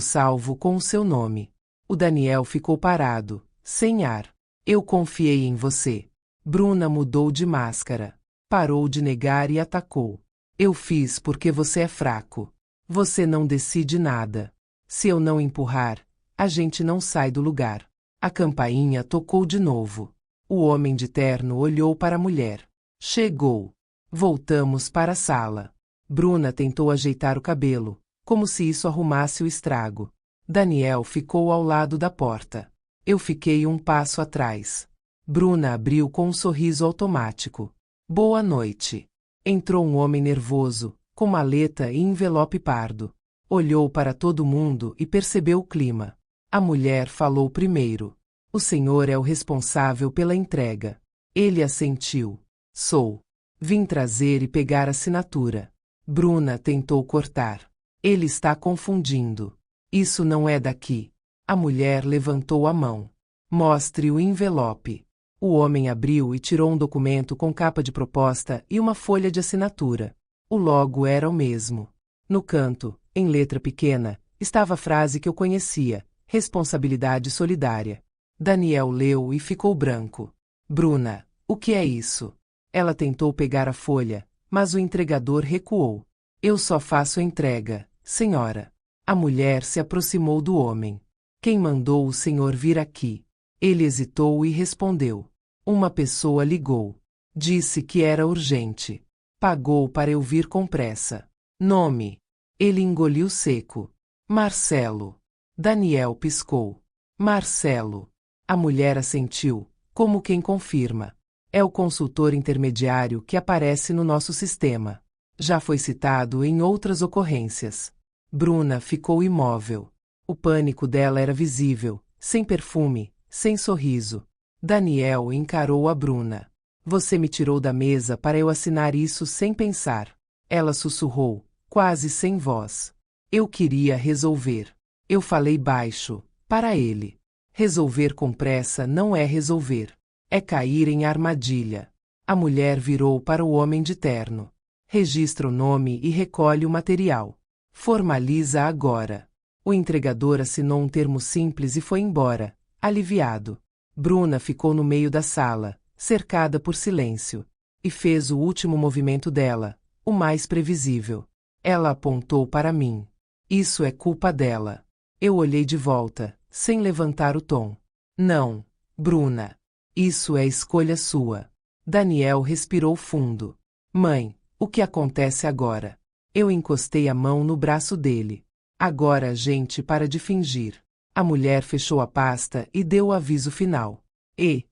salvo com o seu nome. O Daniel ficou parado, sem ar. Eu confiei em você. Bruna mudou de máscara. Parou de negar e atacou. Eu fiz porque você é fraco. Você não decide nada. Se eu não empurrar, a gente não sai do lugar. A campainha tocou de novo. O homem de terno olhou para a mulher. Chegou. Voltamos para a sala. Bruna tentou ajeitar o cabelo, como se isso arrumasse o estrago. Daniel ficou ao lado da porta. Eu fiquei um passo atrás. Bruna abriu com um sorriso automático. Boa noite. Entrou um homem nervoso, com maleta e envelope pardo. Olhou para todo mundo e percebeu o clima. A mulher falou primeiro. O senhor é o responsável pela entrega. Ele assentiu. Sou. Vim trazer e pegar a assinatura. Bruna tentou cortar. Ele está confundindo. Isso não é daqui. A mulher levantou a mão. Mostre o envelope. O homem abriu e tirou um documento com capa de proposta e uma folha de assinatura. O logo era o mesmo. No canto, em letra pequena, estava a frase que eu conhecia: responsabilidade solidária. Daniel leu e ficou branco. Bruna, o que é isso? Ela tentou pegar a folha, mas o entregador recuou. Eu só faço entrega, senhora. A mulher se aproximou do homem. Quem mandou o senhor vir aqui? Ele hesitou e respondeu. Uma pessoa ligou. Disse que era urgente. Pagou para eu vir com pressa. Nome. Ele engoliu seco. Marcelo. Daniel piscou. Marcelo. A mulher assentiu, como quem confirma. É o consultor intermediário que aparece no nosso sistema. Já foi citado em outras ocorrências. Bruna ficou imóvel. O pânico dela era visível, sem perfume, sem sorriso. Daniel encarou a Bruna. Você me tirou da mesa para eu assinar isso sem pensar. Ela sussurrou, quase sem voz. Eu queria resolver. Eu falei baixo, para ele. Resolver com pressa não é resolver. É cair em armadilha. A mulher virou para o homem de terno. Registra o nome e recolhe o material. Formaliza agora. O entregador assinou um termo simples e foi embora, aliviado. Bruna ficou no meio da sala, cercada por silêncio, e fez o último movimento dela, o mais previsível. Ela apontou para mim. Isso é culpa dela. Eu olhei de volta, sem levantar o tom. Não, Bruna. Isso é escolha sua. Daniel respirou fundo. Mãe, o que acontece agora? Eu encostei a mão no braço dele. Agora a gente para de fingir. A mulher fechou a pasta e deu o aviso final.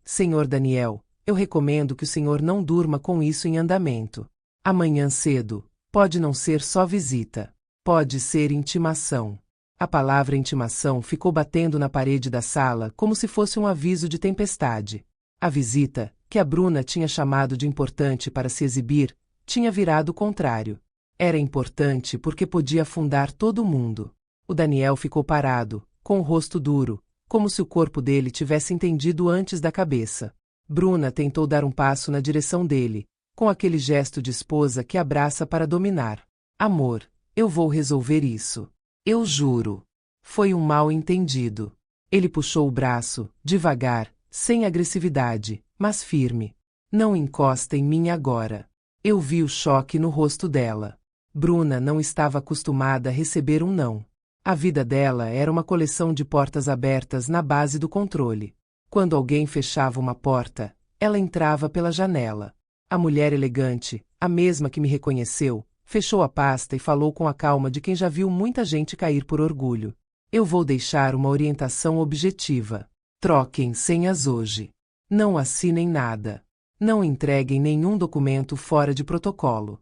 Senhor Daniel, eu recomendo que o senhor não durma com isso em andamento. Amanhã cedo, pode não ser só visita. Pode ser intimação. A palavra intimação ficou batendo na parede da sala como se fosse um aviso de tempestade. A visita, que a Bruna tinha chamado de importante para se exibir, tinha virado o contrário. Era importante porque podia afundar todo mundo. O Daniel ficou parado, com o rosto duro, como se o corpo dele tivesse entendido antes da cabeça. Bruna tentou dar um passo na direção dele, com aquele gesto de esposa que abraça para dominar. Amor, eu vou resolver isso. Eu juro. Foi um mal-entendido. Ele puxou o braço, devagar, sem agressividade, mas firme. Não encosta em mim agora. Eu vi o choque no rosto dela. Bruna não estava acostumada a receber um não. A vida dela era uma coleção de portas abertas na base do controle. Quando alguém fechava uma porta, ela entrava pela janela. A mulher elegante, a mesma que me reconheceu, fechou a pasta e falou com a calma de quem já viu muita gente cair por orgulho. Eu vou deixar uma orientação objetiva. Troquem senhas hoje. Não assinem nada. Não entreguem nenhum documento fora de protocolo.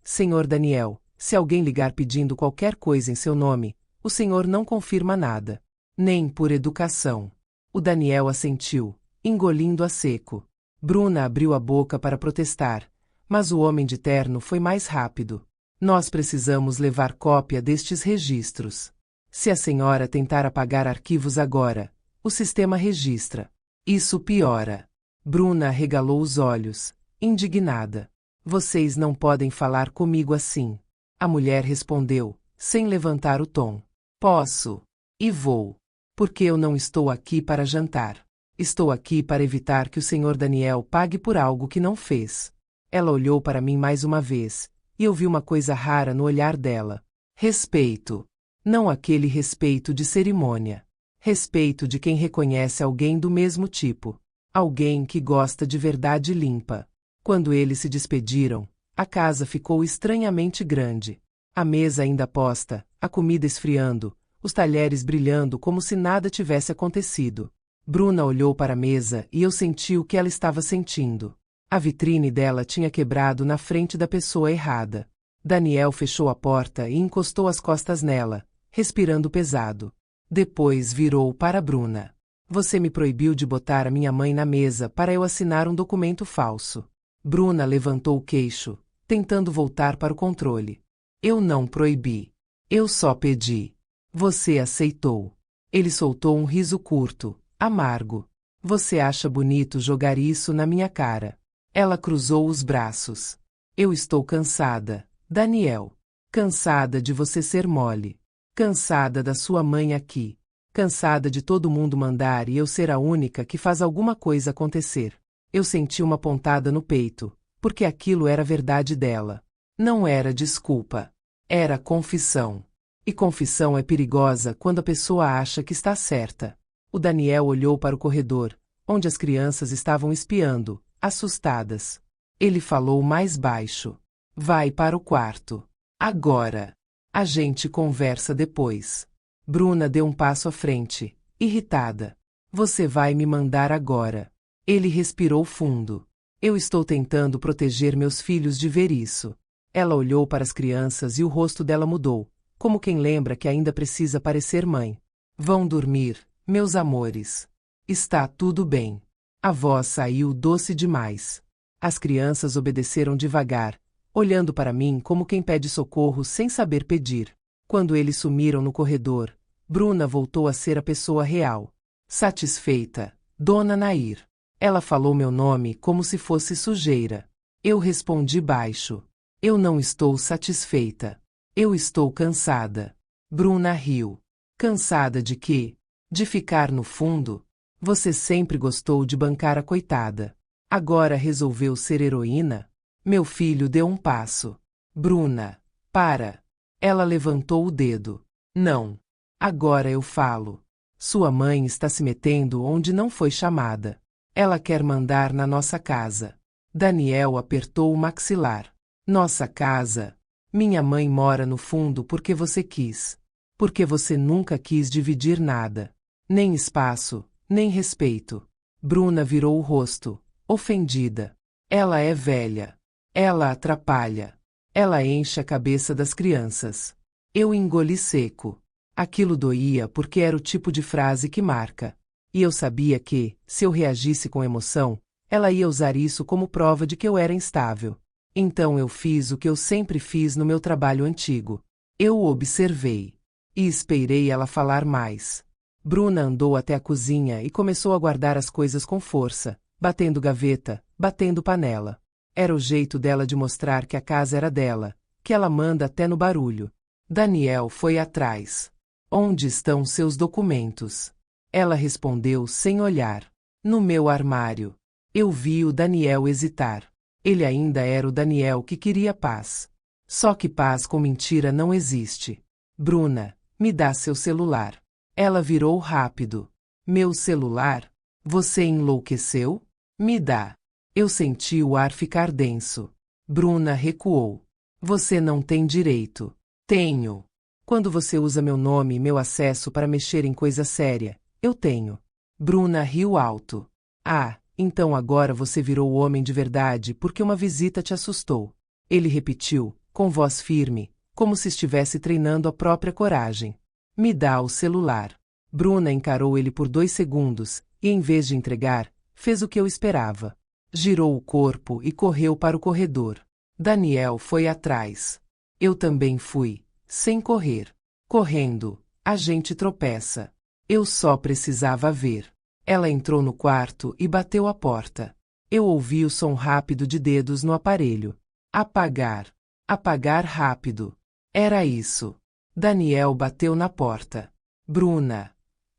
Senhor Daniel, se alguém ligar pedindo qualquer coisa em seu nome, o senhor não confirma nada. Nem por educação. O Daniel assentiu, engolindo a seco. Bruna abriu a boca para protestar, mas o homem de terno foi mais rápido. Nós precisamos levar cópia destes registros. Se a senhora tentar apagar arquivos agora, o sistema registra. Isso piora. Bruna arregalou os olhos. indignada. Vocês não podem falar comigo assim. A mulher respondeu, sem levantar o tom. Posso. E vou. Porque eu não estou aqui para jantar. Estou aqui para evitar que o Sr. Daniel pague por algo que não fez. Ela olhou para mim mais uma vez, e eu vi uma coisa rara no olhar dela. Respeito. Não aquele respeito de cerimônia. Respeito de quem reconhece alguém do mesmo tipo. Alguém que gosta de verdade limpa. Quando eles se despediram, a casa ficou estranhamente grande. A mesa ainda posta, a comida esfriando, os talheres brilhando como se nada tivesse acontecido. Bruna olhou para a mesa e eu senti o que ela estava sentindo. A vitrine dela tinha quebrado na frente da pessoa errada. Daniel fechou a porta e encostou as costas nela, respirando pesado. Depois virou para Bruna. Você me proibiu de botar a minha mãe na mesa para eu assinar um documento falso. Bruna levantou o queixo, tentando voltar para o controle. Eu não proibi. Eu só pedi. Você aceitou. Ele soltou um riso curto, amargo. Você acha bonito jogar isso na minha cara? Ela cruzou os braços. Eu estou cansada, Daniel. Cansada de você ser mole. Cansada da sua mãe aqui. Cansada de todo mundo mandar e eu ser a única que faz alguma coisa acontecer. Eu senti uma pontada no peito, porque aquilo era a verdade dela. Não era desculpa. Era confissão. E confissão é perigosa quando a pessoa acha que está certa. O Daniel olhou para o corredor, onde as crianças estavam espiando, assustadas. Ele falou mais baixo. Vai para o quarto. Agora. A gente conversa depois. Bruna deu um passo à frente, irritada. Você vai me mandar agora. Ele respirou fundo. Eu estou tentando proteger meus filhos de ver isso. Ela olhou para as crianças e o rosto dela mudou, como quem lembra que ainda precisa parecer mãe. Vão dormir, meus amores. Está tudo bem. A voz saiu doce demais. As crianças obedeceram devagar, olhando para mim como quem pede socorro sem saber pedir. Quando eles sumiram no corredor, Bruna voltou a ser a pessoa real. Satisfeita, Dona Nair. Ela falou meu nome como se fosse sujeira. Eu respondi baixo. Eu não estou satisfeita. Eu estou cansada. Bruna riu. Cansada de quê? De ficar no fundo? Você sempre gostou de bancar a coitada. Agora resolveu ser heroína? Meu filho deu um passo. Bruna, para. Ela levantou o dedo. Não. Agora eu falo. Sua mãe está se metendo onde não foi chamada. Ela quer mandar na nossa casa. Daniel apertou o maxilar. Nossa casa. Minha mãe mora no fundo porque você quis. Porque você nunca quis dividir nada. Nem espaço, nem respeito. Bruna virou o rosto, ofendida. Ela é velha. Ela atrapalha. Ela enche a cabeça das crianças. Eu engoli seco. Aquilo doía porque era o tipo de frase que marca. E eu sabia que, se eu reagisse com emoção, ela ia usar isso como prova de que eu era instável. Então eu fiz o que eu sempre fiz no meu trabalho antigo. Eu observei. E esperei ela falar mais. Bruna andou até a cozinha e começou a guardar as coisas com força, batendo gaveta, batendo panela. Era o jeito dela de mostrar que a casa era dela, que ela manda até no barulho. Daniel foi atrás. Onde estão seus documentos? Ela respondeu sem olhar. No meu armário. Eu vi o Daniel hesitar. Ele ainda era o Daniel que queria paz. Só que paz com mentira não existe. Bruna, me dá seu celular. Ela virou rápido. Meu celular? Você enlouqueceu? Me dá. Eu senti o ar ficar denso. Bruna recuou. Você não tem direito. Tenho. Quando você usa meu nome e meu acesso para mexer em coisa séria, eu tenho. Bruna riu alto. Ah, então agora você virou o homem de verdade porque uma visita te assustou. Ele repetiu, com voz firme, como se estivesse treinando a própria coragem. Me dá o celular. Bruna encarou ele por 2 segundos e, em vez de entregar, fez o que eu esperava. Girou o corpo e correu para o corredor. Daniel foi atrás. Eu também fui, sem correr. Correndo, a gente tropeça. Eu só precisava ver. Ela entrou no quarto e bateu a porta. Eu ouvi o som rápido de dedos no aparelho. Apagar. Apagar rápido. Era isso. Daniel bateu na porta. Bruna.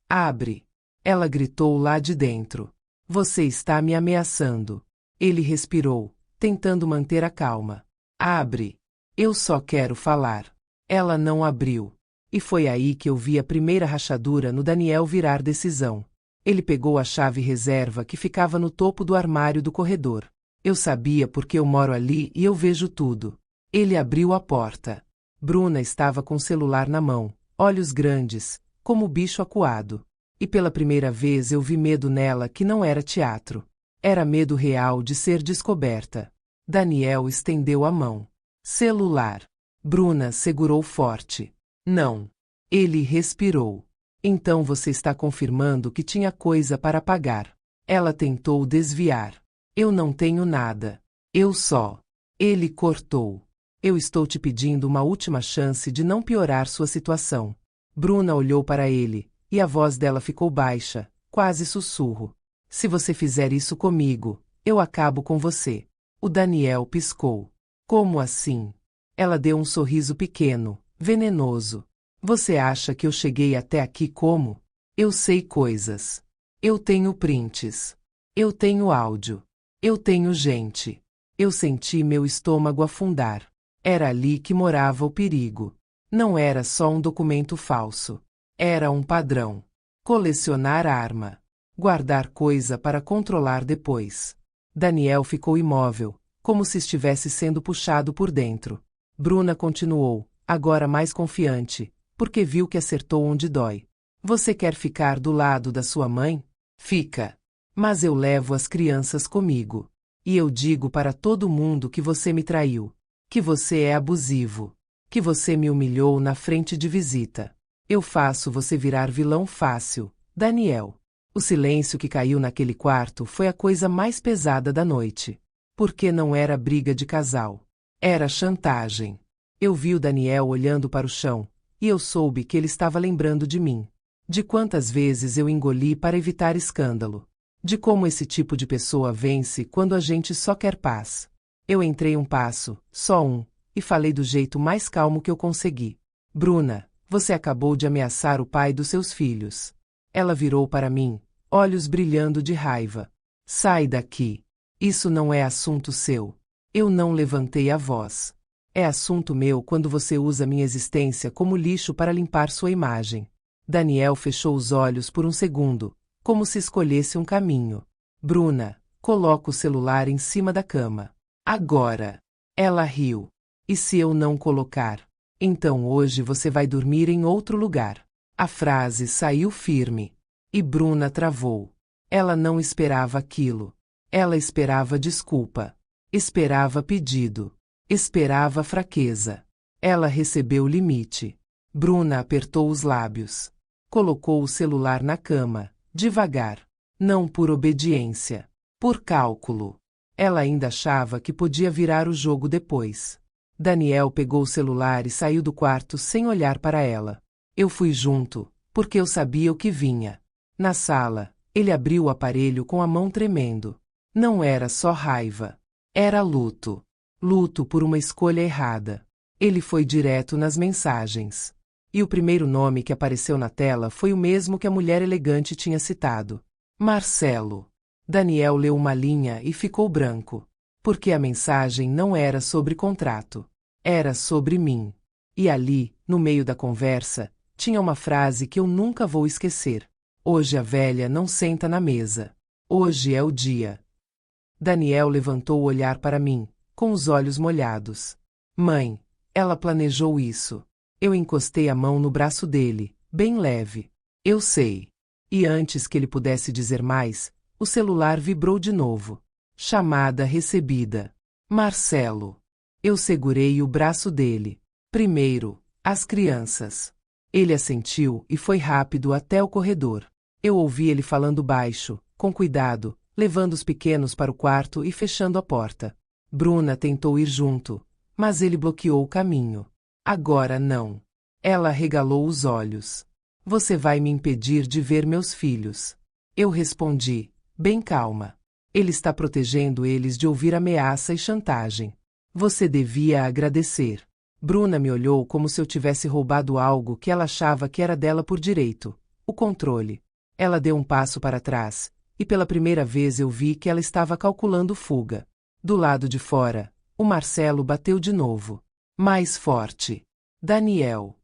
Abre. Ela gritou lá de dentro. Você está me ameaçando. Ele respirou, tentando manter a calma. Abre. Eu só quero falar. Ela não abriu. E foi aí que eu vi a primeira rachadura no Daniel virar decisão. Ele pegou a chave reserva que ficava no topo do armário do corredor. Eu sabia porque eu moro ali e eu vejo tudo. Ele abriu a porta. Bruna estava com o celular na mão, olhos grandes, como bicho acuado. E pela primeira vez eu vi medo nela que não era teatro. Era medo real de ser descoberta. Daniel estendeu a mão. Celular. Bruna segurou forte. Não. Ele respirou. Então você está confirmando que tinha coisa para pagar. Ela tentou desviar. Eu não tenho nada. Eu só. Ele cortou. Eu estou te pedindo uma última chance de não piorar sua situação. Bruna olhou para ele, e a voz dela ficou baixa, quase sussurro. Se você fizer isso comigo, eu acabo com você. O Daniel piscou. Como assim? Ela deu um sorriso pequeno, venenoso. Você acha que eu cheguei até aqui como? Eu sei coisas. Eu tenho prints. Eu tenho áudio. Eu tenho gente. Eu senti meu estômago afundar. Era ali que morava o perigo. Não era só um documento falso. Era um padrão. Colecionar arma. Guardar coisa para controlar depois. Daniel ficou imóvel, como se estivesse sendo puxado por dentro. Bruna continuou, agora mais confiante, porque viu que acertou onde dói. Você quer ficar do lado da sua mãe? Fica. Mas eu levo as crianças comigo. E eu digo para todo mundo que você me traiu. Que você é abusivo. Que você me humilhou na frente de visita. Eu faço você virar vilão fácil, Daniel. O silêncio que caiu naquele quarto foi a coisa mais pesada da noite. Porque não era briga de casal. Era chantagem. Eu vi o Daniel olhando para o chão, e eu soube que ele estava lembrando de mim. De quantas vezes eu engoli para evitar escândalo. De como esse tipo de pessoa vence quando a gente só quer paz. Eu entrei um passo, só um, e falei do jeito mais calmo que eu consegui. Bruna, você acabou de ameaçar o pai dos seus filhos. Ela virou para mim, olhos brilhando de raiva. Sai daqui. Isso não é assunto seu. Eu não levantei a voz. É assunto meu quando você usa minha existência como lixo para limpar sua imagem. Daniel fechou os olhos por um segundo, como se escolhesse um caminho. Bruna, coloca o celular em cima da cama. Agora. Ela riu. E se eu não colocar? Então hoje você vai dormir em outro lugar. A frase saiu firme. E Bruna travou. Ela não esperava aquilo. Ela esperava desculpa. Esperava pedido. Esperava fraqueza. Ela recebeu o limite. Bruna apertou os lábios. Colocou o celular na cama, devagar. Não por obediência. Por cálculo. Ela ainda achava que podia virar o jogo depois. Daniel pegou o celular e saiu do quarto sem olhar para ela. Eu fui junto, porque eu sabia o que vinha. Na sala, ele abriu o aparelho com a mão tremendo. Não era só raiva. Era luto. Luto por uma escolha errada. Ele foi direto nas mensagens. E o primeiro nome que apareceu na tela foi o mesmo que a mulher elegante tinha citado. Marcelo. Daniel leu uma linha e ficou branco. Porque a mensagem não era sobre contrato. Era sobre mim. E ali, no meio da conversa, tinha uma frase que eu nunca vou esquecer. Hoje a velha não senta na mesa. Hoje é o dia. Daniel levantou o olhar para mim, com os olhos molhados. Mãe, ela planejou isso. Eu encostei a mão no braço dele, bem leve. Eu sei. E antes que ele pudesse dizer mais, o celular vibrou de novo. Chamada recebida. Marcelo. Eu segurei o braço dele. Primeiro, as crianças. Ele assentiu e foi rápido até o corredor. Eu ouvi ele falando baixo, com cuidado, levando os pequenos para o quarto e fechando a porta. Bruna tentou ir junto, mas ele bloqueou o caminho. Agora não. Ela regalou os olhos. Você vai me impedir de ver meus filhos. Eu respondi, bem calma. Ele está protegendo eles de ouvir ameaça e chantagem. Você devia agradecer. Bruna me olhou como se eu tivesse roubado algo que ela achava que era dela por direito, o controle. Ela deu um passo para trás, e pela primeira vez eu vi que ela estava calculando fuga. Do lado de fora, o Marcelo bateu de novo. Mais forte. Daniel.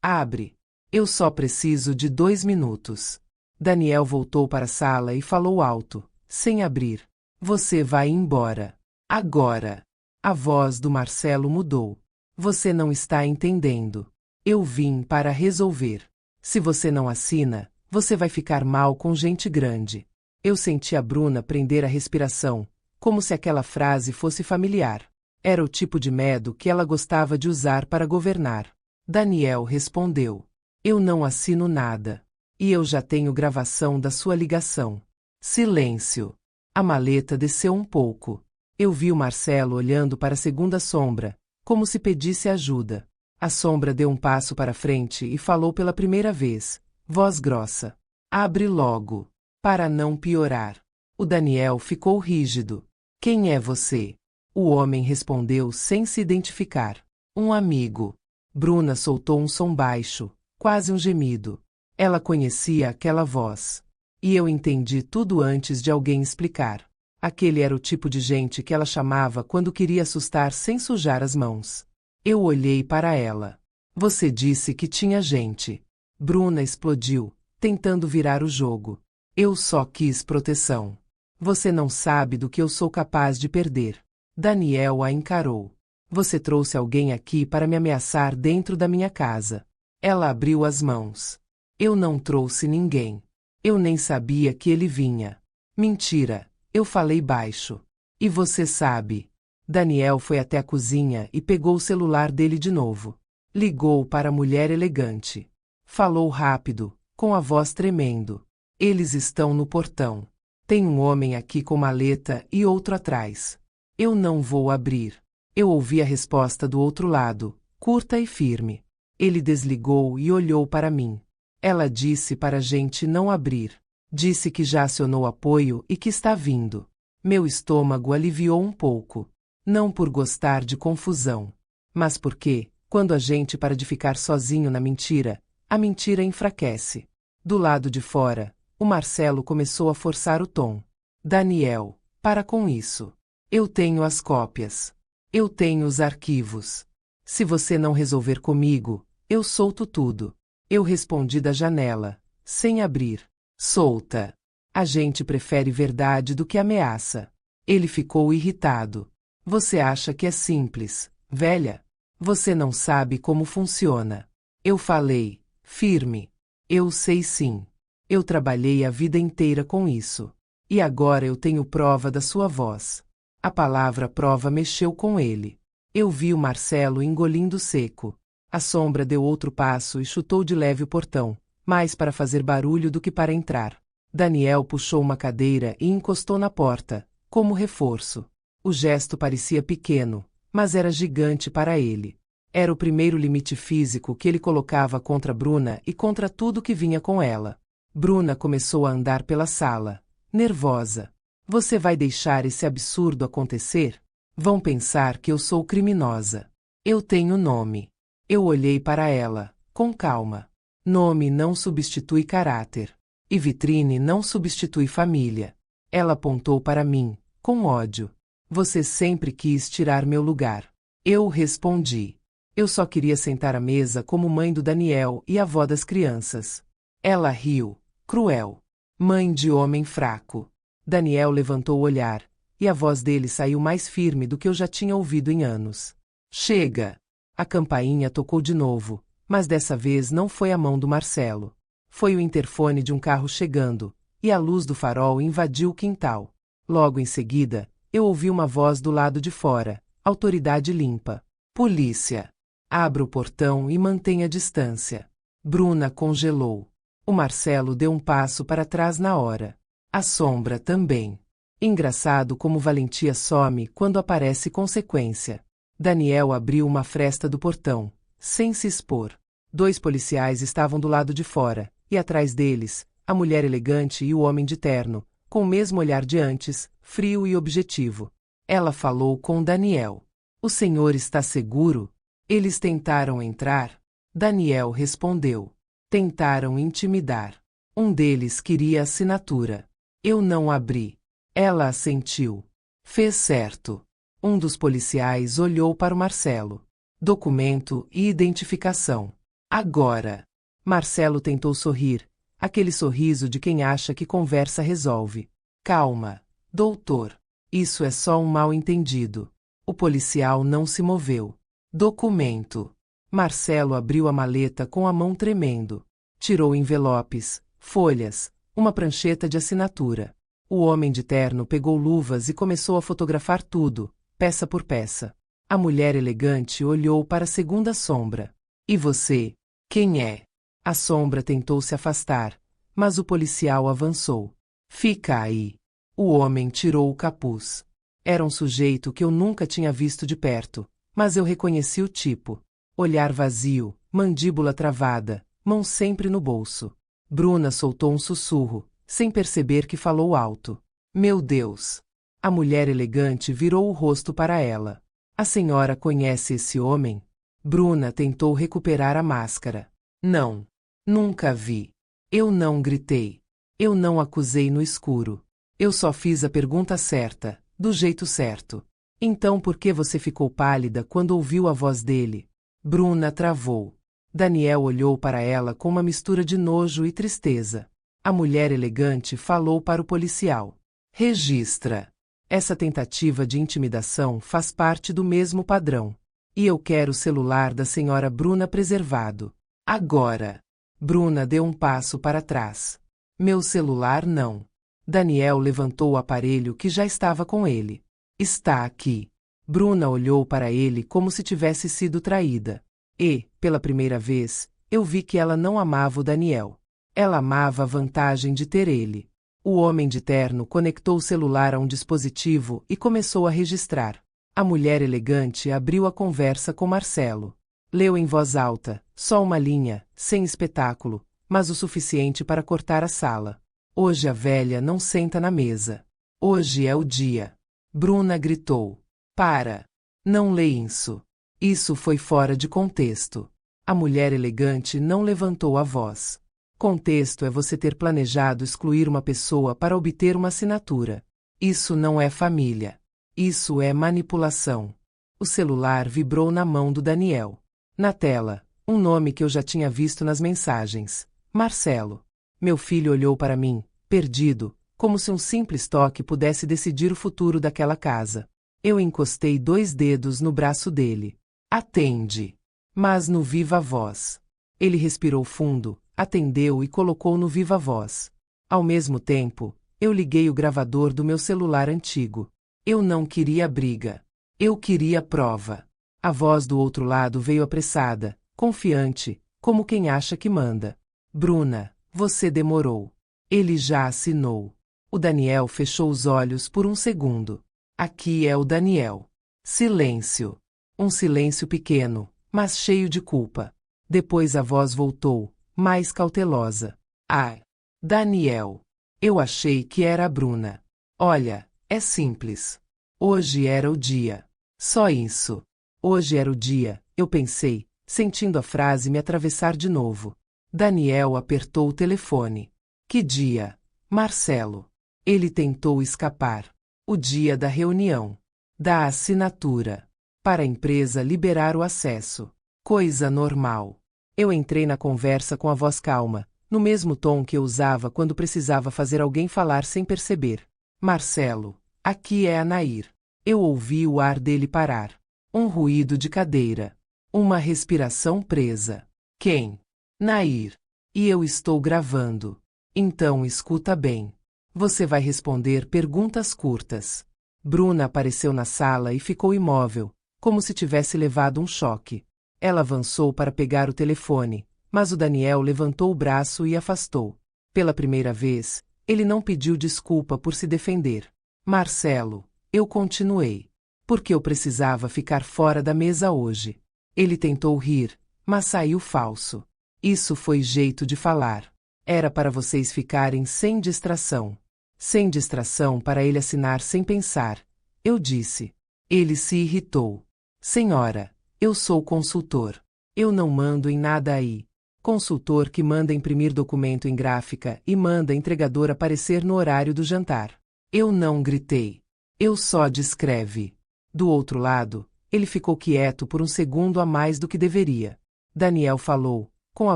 Abre. Eu só preciso de 2 minutos. Daniel voltou para a sala e falou alto, sem abrir. Você vai embora. Agora. A voz do Marcelo mudou. Você não está entendendo. Eu vim para resolver. Se você não assina, você vai ficar mal com gente grande. Eu senti a Bruna prender a respiração, como se aquela frase fosse familiar. Era o tipo de medo que ela gostava de usar para governar. Daniel respondeu. Eu não assino nada. E eu já tenho gravação da sua ligação. Silêncio. A maleta desceu um pouco. Eu vi o Marcelo olhando para a segunda sombra, como se pedisse ajuda. A sombra deu um passo para frente e falou pela primeira vez, voz grossa. Abre logo. Para não piorar. O Daniel ficou rígido. Quem é você? O homem respondeu sem se identificar. Um amigo. Bruna soltou um som baixo, quase um gemido. Ela conhecia aquela voz. E eu entendi tudo antes de alguém explicar. Aquele era o tipo de gente que ela chamava quando queria assustar sem sujar as mãos. Eu olhei para ela. Você disse que tinha gente. Bruna explodiu, tentando virar o jogo. Eu só quis proteção. Você não sabe do que eu sou capaz de perder. Daniel a encarou. Você trouxe alguém aqui para me ameaçar dentro da minha casa. Ela abriu as mãos. Eu não trouxe ninguém. Eu nem sabia que ele vinha. Mentira. Eu falei baixo. E você sabe. Daniel foi até a cozinha e pegou o celular dele de novo. Ligou para a mulher elegante. Falou rápido, com a voz tremendo. Eles estão no portão. Tem um homem aqui com maleta e outro atrás. Eu não vou abrir. Eu ouvi a resposta do outro lado, curta e firme. Ele desligou e olhou para mim. Ela disse para a gente não abrir. Disse que já acionou apoio e que está vindo. Meu estômago aliviou um pouco. Não por gostar de confusão, mas porque, quando a gente para de ficar sozinho na mentira, a mentira enfraquece. Do lado de fora, o Marcelo começou a forçar o tom. Daniel, para com isso. Eu tenho as cópias. Eu tenho os arquivos. Se você não resolver comigo, eu solto tudo. Eu respondi da janela, sem abrir. Solta. A gente prefere verdade do que ameaça. Ele ficou irritado. Você acha que é simples, velha? Você não sabe como funciona. Eu falei, firme. Eu sei sim. Eu trabalhei a vida inteira com isso. E agora eu tenho prova da sua voz. A palavra prova mexeu com ele. Eu vi o Marcelo engolindo seco. A sombra deu outro passo e chutou de leve o portão, mais para fazer barulho do que para entrar. Daniel puxou uma cadeira e encostou na porta, como reforço. O gesto parecia pequeno, mas era gigante para ele. Era o primeiro limite físico que ele colocava contra Bruna e contra tudo que vinha com ela. Bruna começou a andar pela sala, nervosa. Você vai deixar esse absurdo acontecer? Vão pensar que eu sou criminosa. Eu tenho nome. Eu olhei para ela, com calma. Nome não substitui caráter. E vitrine não substitui família. Ela apontou para mim, com ódio. Você sempre quis tirar meu lugar. Eu respondi. Eu só queria sentar à mesa como mãe do Daniel e avó das crianças. Ela riu, cruel. Mãe de homem fraco. Daniel levantou o olhar, e a voz dele saiu mais firme do que eu já tinha ouvido em anos. Chega! A campainha tocou de novo, mas dessa vez não foi a mão do Marcelo. Foi o interfone de um carro chegando, e a luz do farol invadiu o quintal. Logo em seguida, eu ouvi uma voz do lado de fora, autoridade limpa. Polícia! Abra o portão e mantenha distância. Bruna congelou. O Marcelo deu um passo para trás na hora. A sombra também. Engraçado como valentia some quando aparece consequência. Daniel abriu uma fresta do portão, sem se expor. 2 policiais estavam do lado de fora, e atrás deles, a mulher elegante e o homem de terno, com o mesmo olhar de antes, frio e objetivo. Ela falou com Daniel. O senhor está seguro? Eles tentaram entrar? Daniel respondeu. Tentaram intimidar. Um deles queria assinatura. Eu não abri. Ela assentiu. Fez certo. Um dos policiais olhou para o Marcelo. Documento e identificação. Agora. Marcelo tentou sorrir. Aquele sorriso de quem acha que conversa resolve. Calma, doutor. Isso é só um mal-entendido. O policial não se moveu. Documento. Marcelo abriu a maleta com a mão tremendo. Tirou envelopes, folhas, uma prancheta de assinatura. O homem de terno pegou luvas e começou a fotografar tudo, peça por peça. A mulher elegante olhou para a segunda sombra. E você? Quem é? A sombra tentou se afastar, mas o policial avançou. Fica aí. O homem tirou o capuz. Era um sujeito que eu nunca tinha visto de perto, mas eu reconheci o tipo. Olhar vazio, mandíbula travada, mão sempre no bolso. Bruna soltou um sussurro, sem perceber que falou alto. Meu Deus! A mulher elegante virou o rosto para ela. A senhora conhece esse homem? Bruna tentou recuperar a máscara. Não. Nunca vi. Eu não gritei. Eu não acusei no escuro. Eu só fiz a pergunta certa, do jeito certo. Então por que você ficou pálida quando ouviu a voz dele? Bruna travou. Daniel olhou para ela com uma mistura de nojo e tristeza. A mulher elegante falou para o policial. Registra. Essa tentativa de intimidação faz parte do mesmo padrão. E eu quero o celular da senhora Bruna preservado. Agora. Bruna deu um passo para trás. Meu celular não. Daniel levantou o aparelho que já estava com ele. Está aqui. Bruna olhou para ele como se tivesse sido traída. E, pela primeira vez, eu vi que ela não amava o Daniel. Ela amava a vantagem de ter ele. O homem de terno conectou o celular a um dispositivo e começou a registrar. A mulher elegante abriu a conversa com Marcelo. Leu em voz alta, só uma linha, sem espetáculo, mas o suficiente para cortar a sala. Hoje a velha não senta na mesa. Hoje é o dia. Bruna gritou. Para! Não lê isso. Isso foi fora de contexto. A mulher elegante não levantou a voz. Contexto é você ter planejado excluir uma pessoa para obter uma assinatura. Isso não é família. Isso é manipulação. O celular vibrou na mão do Daniel. Na tela, um nome que eu já tinha visto nas mensagens. Marcelo. Meu filho olhou para mim, perdido, como se um simples toque pudesse decidir o futuro daquela casa. Eu encostei 2 dedos no braço dele. Atende. Mas no viva voz. Ele respirou fundo, atendeu e colocou no viva voz. Ao mesmo tempo, eu liguei o gravador do meu celular antigo. Eu não queria briga. Eu queria prova. A voz do outro lado veio apressada, confiante, como quem acha que manda. Bruna, você demorou. Ele já assinou. O Daniel fechou os olhos por um segundo. Aqui é o Daniel. Silêncio. Um silêncio pequeno, mas cheio de culpa. Depois a voz voltou, mais cautelosa. Ah, Daniel. Eu achei que era a Bruna. Olha, é simples. Hoje era o dia. Só isso. Hoje era o dia, eu pensei, sentindo a frase me atravessar de novo. Daniel apertou o telefone. Que dia? Marcelo. Ele tentou escapar. O dia da reunião. Da assinatura. Para a empresa liberar o acesso. Coisa normal. Eu entrei na conversa com a voz calma, no mesmo tom que eu usava quando precisava fazer alguém falar sem perceber. Marcelo, aqui é a Nair. Eu ouvi o ar dele parar. Um ruído de cadeira. Uma respiração presa. Quem? Nair. E eu estou gravando. Então escuta bem. Você vai responder perguntas curtas. Bruna apareceu na sala e ficou imóvel, como se tivesse levado um choque. Ela avançou para pegar o telefone, mas o Daniel levantou o braço e afastou. Pela primeira vez, ele não pediu desculpa por se defender. Marcelo, eu continuei. Porque eu precisava ficar fora da mesa hoje. Ele tentou rir, mas saiu falso. Isso foi jeito de falar. Era para vocês ficarem sem distração. Sem distração para ele assinar sem pensar. Eu disse. Ele se irritou. Senhora, eu sou consultor. Eu não mando em nada aí. Consultor que manda imprimir documento em gráfica e manda entregador aparecer no horário do jantar. Eu não gritei. Eu só descreve. Do outro lado, ele ficou quieto por um segundo a mais do que deveria. Daniel falou, com a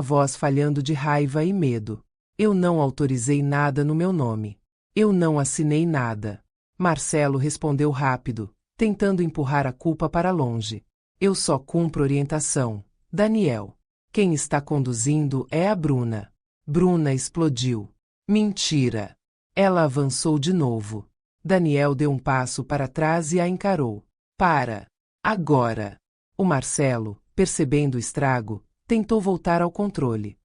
voz falhando de raiva e medo. Eu não autorizei nada no meu nome. Eu não assinei nada. Marcelo respondeu rápido, tentando empurrar a culpa para longe. Eu só cumpro orientação, Daniel. Quem está conduzindo é a Bruna. Bruna explodiu. Mentira. Ela avançou de novo. Daniel deu um passo para trás e a encarou. Para. Agora. O Marcelo, percebendo o estrago, tentou voltar ao controle.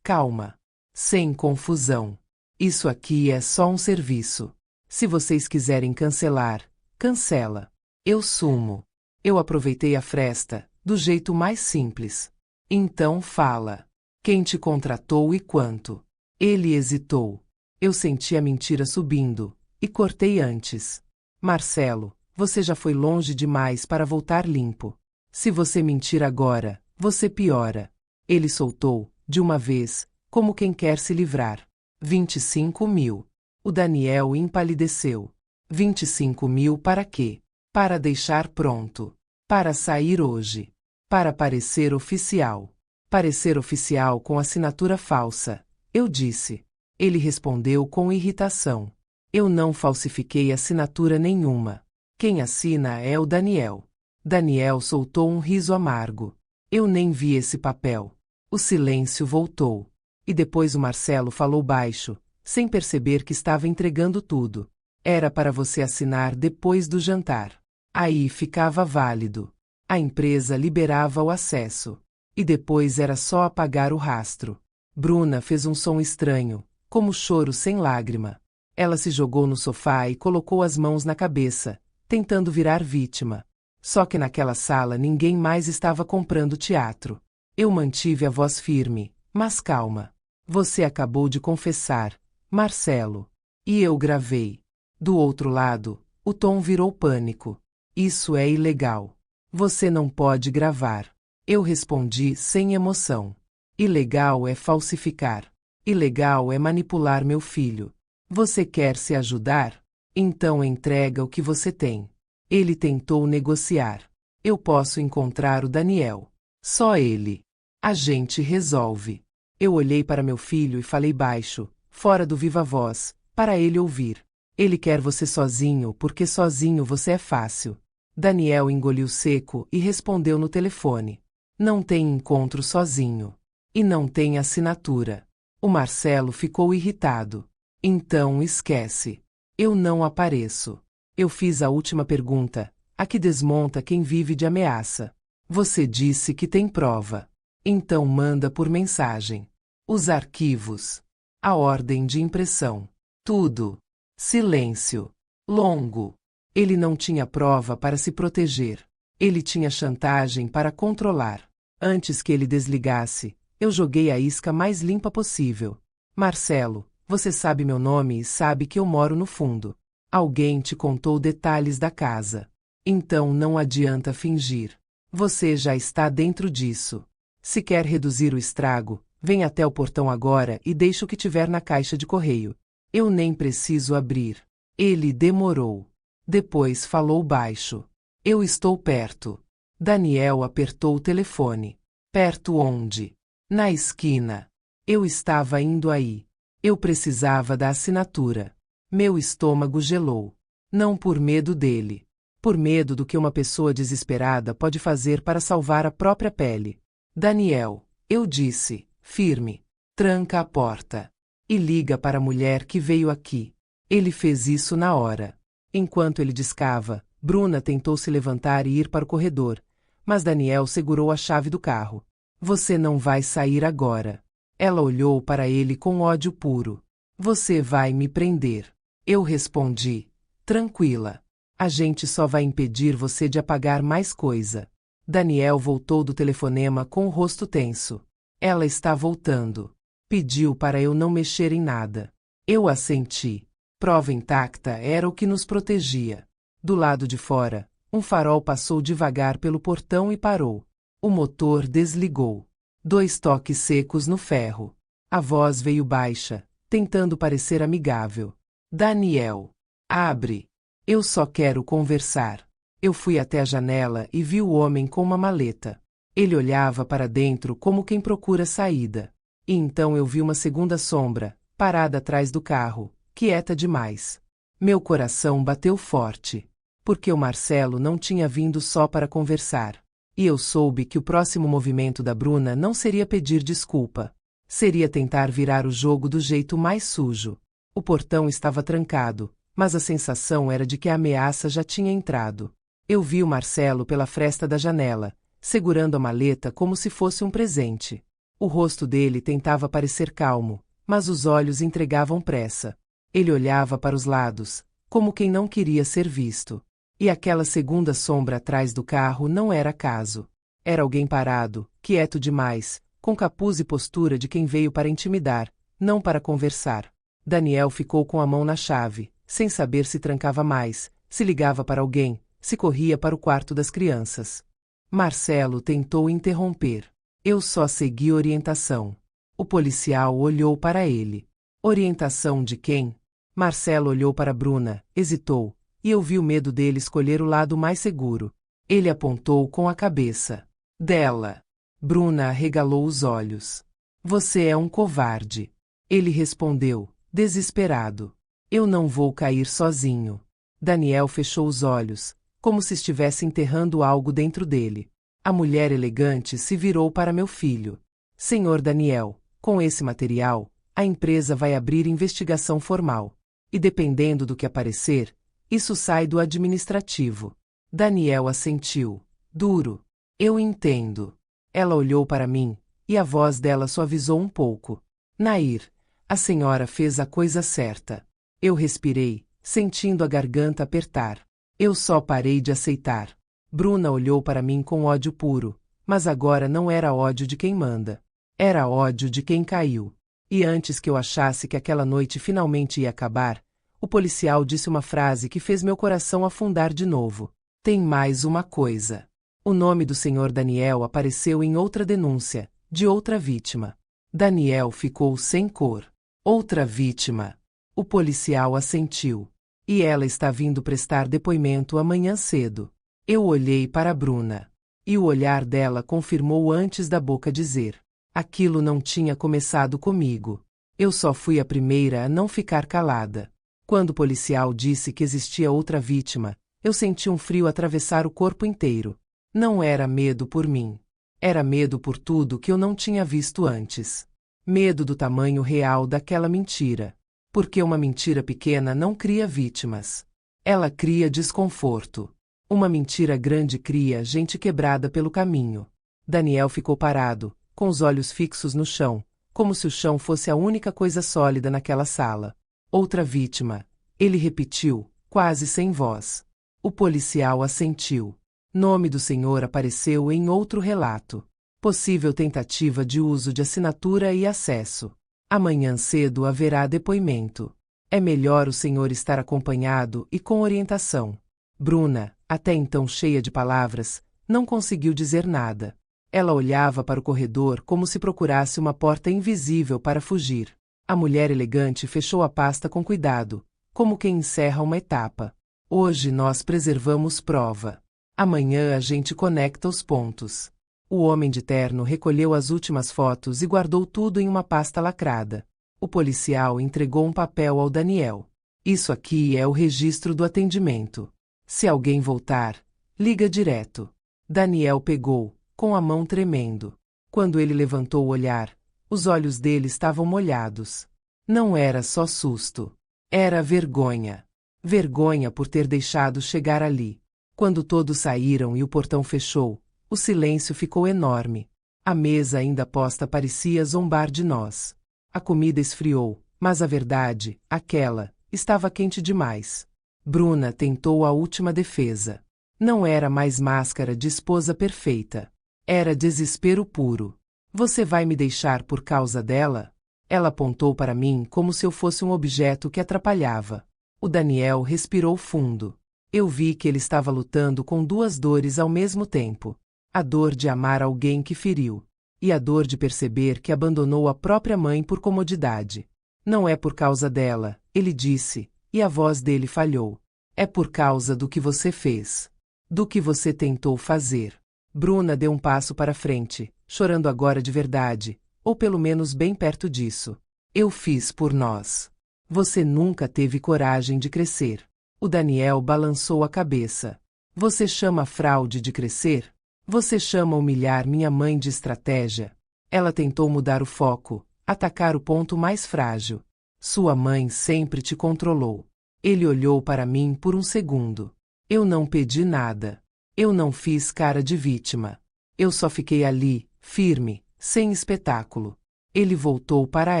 Calma. Sem confusão. Isso aqui é só um serviço. Se vocês quiserem cancelar, cancela. Eu sumo. Eu aproveitei a fresta, do jeito mais simples. Então fala. Quem te contratou e quanto? Ele hesitou. Eu senti a mentira subindo, e cortei antes. Marcelo, você já foi longe demais para voltar limpo. Se você mentir agora, você piora. Ele soltou, de uma vez, como quem quer se livrar. 25 mil. O Daniel empalideceu. 25 mil para quê? Para deixar pronto. Para sair hoje. Para parecer oficial. Parecer oficial com assinatura falsa. Eu disse. Ele respondeu com irritação. Eu não falsifiquei assinatura nenhuma. Quem assina é o Daniel. Daniel soltou um riso amargo. Eu nem vi esse papel. O silêncio voltou. E depois o Marcelo falou baixo, sem perceber que estava entregando tudo. Era para você assinar depois do jantar. Aí ficava válido. A empresa liberava o acesso. E depois era só apagar o rastro. Bruna fez um som estranho, como choro sem lágrima. Ela se jogou no sofá e colocou as mãos na cabeça, tentando virar vítima. Só que naquela sala ninguém mais estava comprando teatro. Eu mantive a voz firme, mas calma. Você acabou de confessar, Marcelo. E eu gravei. Do outro lado, o tom virou pânico. Isso é ilegal. Você não pode gravar. Eu respondi sem emoção. Ilegal é falsificar. Ilegal é manipular meu filho. Você quer se ajudar? Então entrega o que você tem. Ele tentou negociar. Eu posso encontrar o Daniel. Só ele. A gente resolve. Eu olhei para meu filho e falei baixo, fora do viva voz, para ele ouvir. Ele quer você sozinho porque sozinho você é fácil. Daniel engoliu seco e respondeu no telefone. Não tem encontro sozinho. E não tem assinatura. O Marcelo ficou irritado. Então esquece. Eu não apareço. Eu fiz a última pergunta, a que desmonta quem vive de ameaça. Você disse que tem prova. Então manda por mensagem. Os arquivos. A ordem de impressão. Tudo. Silêncio. Longo. Ele não tinha prova para se proteger. Ele tinha chantagem para controlar. Antes que ele desligasse, eu joguei a isca mais limpa possível. Marcelo, você sabe meu nome e sabe que eu moro no fundo. Alguém te contou detalhes da casa. Então não adianta fingir. Você já está dentro disso. Se quer reduzir o estrago, vem até o portão agora e deixa o que tiver na caixa de correio. Eu nem preciso abrir. Ele demorou. Depois falou baixo. Eu estou perto. Daniel apertou o telefone. Perto onde? Na esquina. Eu estava indo aí. Eu precisava da assinatura. Meu estômago gelou. Não por medo dele. Por medo do que uma pessoa desesperada pode fazer para salvar a própria pele. Daniel, eu disse, firme, tranca a porta. E liga para a mulher que veio aqui. Ele fez isso na hora. Enquanto ele discava, Bruna tentou se levantar e ir para o corredor, mas Daniel segurou a chave do carro. Você não vai sair agora. Ela olhou para ele com ódio puro. Você vai me prender. Eu respondi, tranquila. A gente só vai impedir você de apagar mais coisa. Daniel voltou do telefonema com o rosto tenso. Ela está voltando. Pediu para eu não mexer em nada. Eu assenti. Prova intacta era o que nos protegia. Do lado de fora, um farol passou devagar pelo portão e parou. O motor desligou. 2 toques secos no ferro. A voz veio baixa, tentando parecer amigável. Daniel. Abre. Eu só quero conversar. Eu fui até a janela e vi o homem com uma maleta. Ele olhava para dentro como quem procura saída. E então eu vi uma segunda sombra, parada atrás do carro, quieta demais. Meu coração bateu forte. Porque o Marcelo não tinha vindo só para conversar. E eu soube que o próximo movimento da Bruna não seria pedir desculpa. Seria tentar virar o jogo do jeito mais sujo. O portão estava trancado, mas a sensação era de que a ameaça já tinha entrado. Eu vi o Marcelo pela fresta da janela, segurando a maleta como se fosse um presente. O rosto dele tentava parecer calmo, mas os olhos entregavam pressa. Ele olhava para os lados, como quem não queria ser visto. E aquela segunda sombra atrás do carro não era acaso. Era alguém parado, quieto demais, com capuz e postura de quem veio para intimidar, não para conversar. Daniel ficou com a mão na chave, sem saber se trancava mais, se ligava para alguém, se corria para o quarto das crianças. Marcelo tentou interromper. Eu só segui orientação. O policial olhou para ele. Orientação de quem? Marcelo olhou para Bruna, hesitou, e eu vi o medo dele escolher o lado mais seguro. Ele apontou com a cabeça. Dela. Bruna arregalou os olhos. Você é um covarde. Ele respondeu, desesperado. Eu não vou cair sozinho. Daniel fechou os olhos, como se estivesse enterrando algo dentro dele. A mulher elegante se virou para meu filho. Senhor Daniel, com esse material, a empresa vai abrir investigação formal. E dependendo do que aparecer, isso sai do administrativo. Daniel assentiu. Duro. Eu entendo. Ela olhou para mim, e a voz dela suavizou um pouco. Nair, a senhora fez a coisa certa. Eu respirei, sentindo a garganta apertar. Eu só parei de aceitar. Bruna olhou para mim com ódio puro, mas agora não era ódio de quem manda. Era ódio de quem caiu. E antes que eu achasse que aquela noite finalmente ia acabar, o policial disse uma frase que fez meu coração afundar de novo. Tem mais uma coisa. O nome do senhor Daniel apareceu em outra denúncia, de outra vítima. Daniel ficou sem cor. Outra vítima. O policial assentiu. E ela está vindo prestar depoimento amanhã cedo. Eu olhei para Bruna. E o olhar dela confirmou antes da boca dizer. Aquilo não tinha começado comigo. Eu só fui a primeira a não ficar calada. Quando o policial disse que existia outra vítima, eu senti um frio atravessar o corpo inteiro. Não era medo por mim. Era medo por tudo que eu não tinha visto antes. Medo do tamanho real daquela mentira. Porque uma mentira pequena não cria vítimas. Ela cria desconforto. Uma mentira grande cria gente quebrada pelo caminho. Daniel ficou parado, com os olhos fixos no chão, como se o chão fosse a única coisa sólida naquela sala. Outra vítima. Ele repetiu, quase sem voz. O policial assentiu. Nome do senhor apareceu em outro relato. Possível tentativa de uso de assinatura e acesso. Amanhã cedo haverá depoimento. É melhor o senhor estar acompanhado e com orientação. Bruna, até então cheia de palavras, não conseguiu dizer nada. Ela olhava para o corredor como se procurasse uma porta invisível para fugir. A mulher elegante fechou a pasta com cuidado, como quem encerra uma etapa. Hoje nós preservamos prova. Amanhã a gente conecta os pontos. O homem de terno recolheu as últimas fotos e guardou tudo em uma pasta lacrada. O policial entregou um papel ao Daniel. Isso aqui é o registro do atendimento. Se alguém voltar, liga direto. Daniel pegou, com a mão tremendo. Quando ele levantou o olhar, os olhos dele estavam molhados. Não era só susto. Era vergonha. Vergonha por ter deixado chegar ali. Quando todos saíram e o portão fechou, o silêncio ficou enorme. A mesa ainda posta parecia zombar de nós. A comida esfriou, mas a verdade, aquela, estava quente demais. Bruna tentou a última defesa. Não era mais máscara de esposa perfeita. Era desespero puro. Você vai me deixar por causa dela? Ela apontou para mim como se eu fosse um objeto que atrapalhava. O Daniel respirou fundo. Eu vi que ele estava lutando com duas dores ao mesmo tempo. A dor de amar alguém que feriu. E a dor de perceber que abandonou a própria mãe por comodidade. Não é por causa dela, ele disse, e a voz dele falhou. É por causa do que você fez. Do que você tentou fazer. Bruna deu um passo para frente, chorando agora de verdade, ou pelo menos bem perto disso. Eu fiz por nós. Você nunca teve coragem de crescer. O Daniel balançou a cabeça. Você chama fraude de crescer? Você chama humilhar minha mãe de estratégia? Ela tentou mudar o foco, atacar o ponto mais frágil. Sua mãe sempre te controlou. Ele olhou para mim por um segundo. Eu não pedi nada. Eu não fiz cara de vítima. Eu só fiquei ali, firme, sem espetáculo. Ele voltou para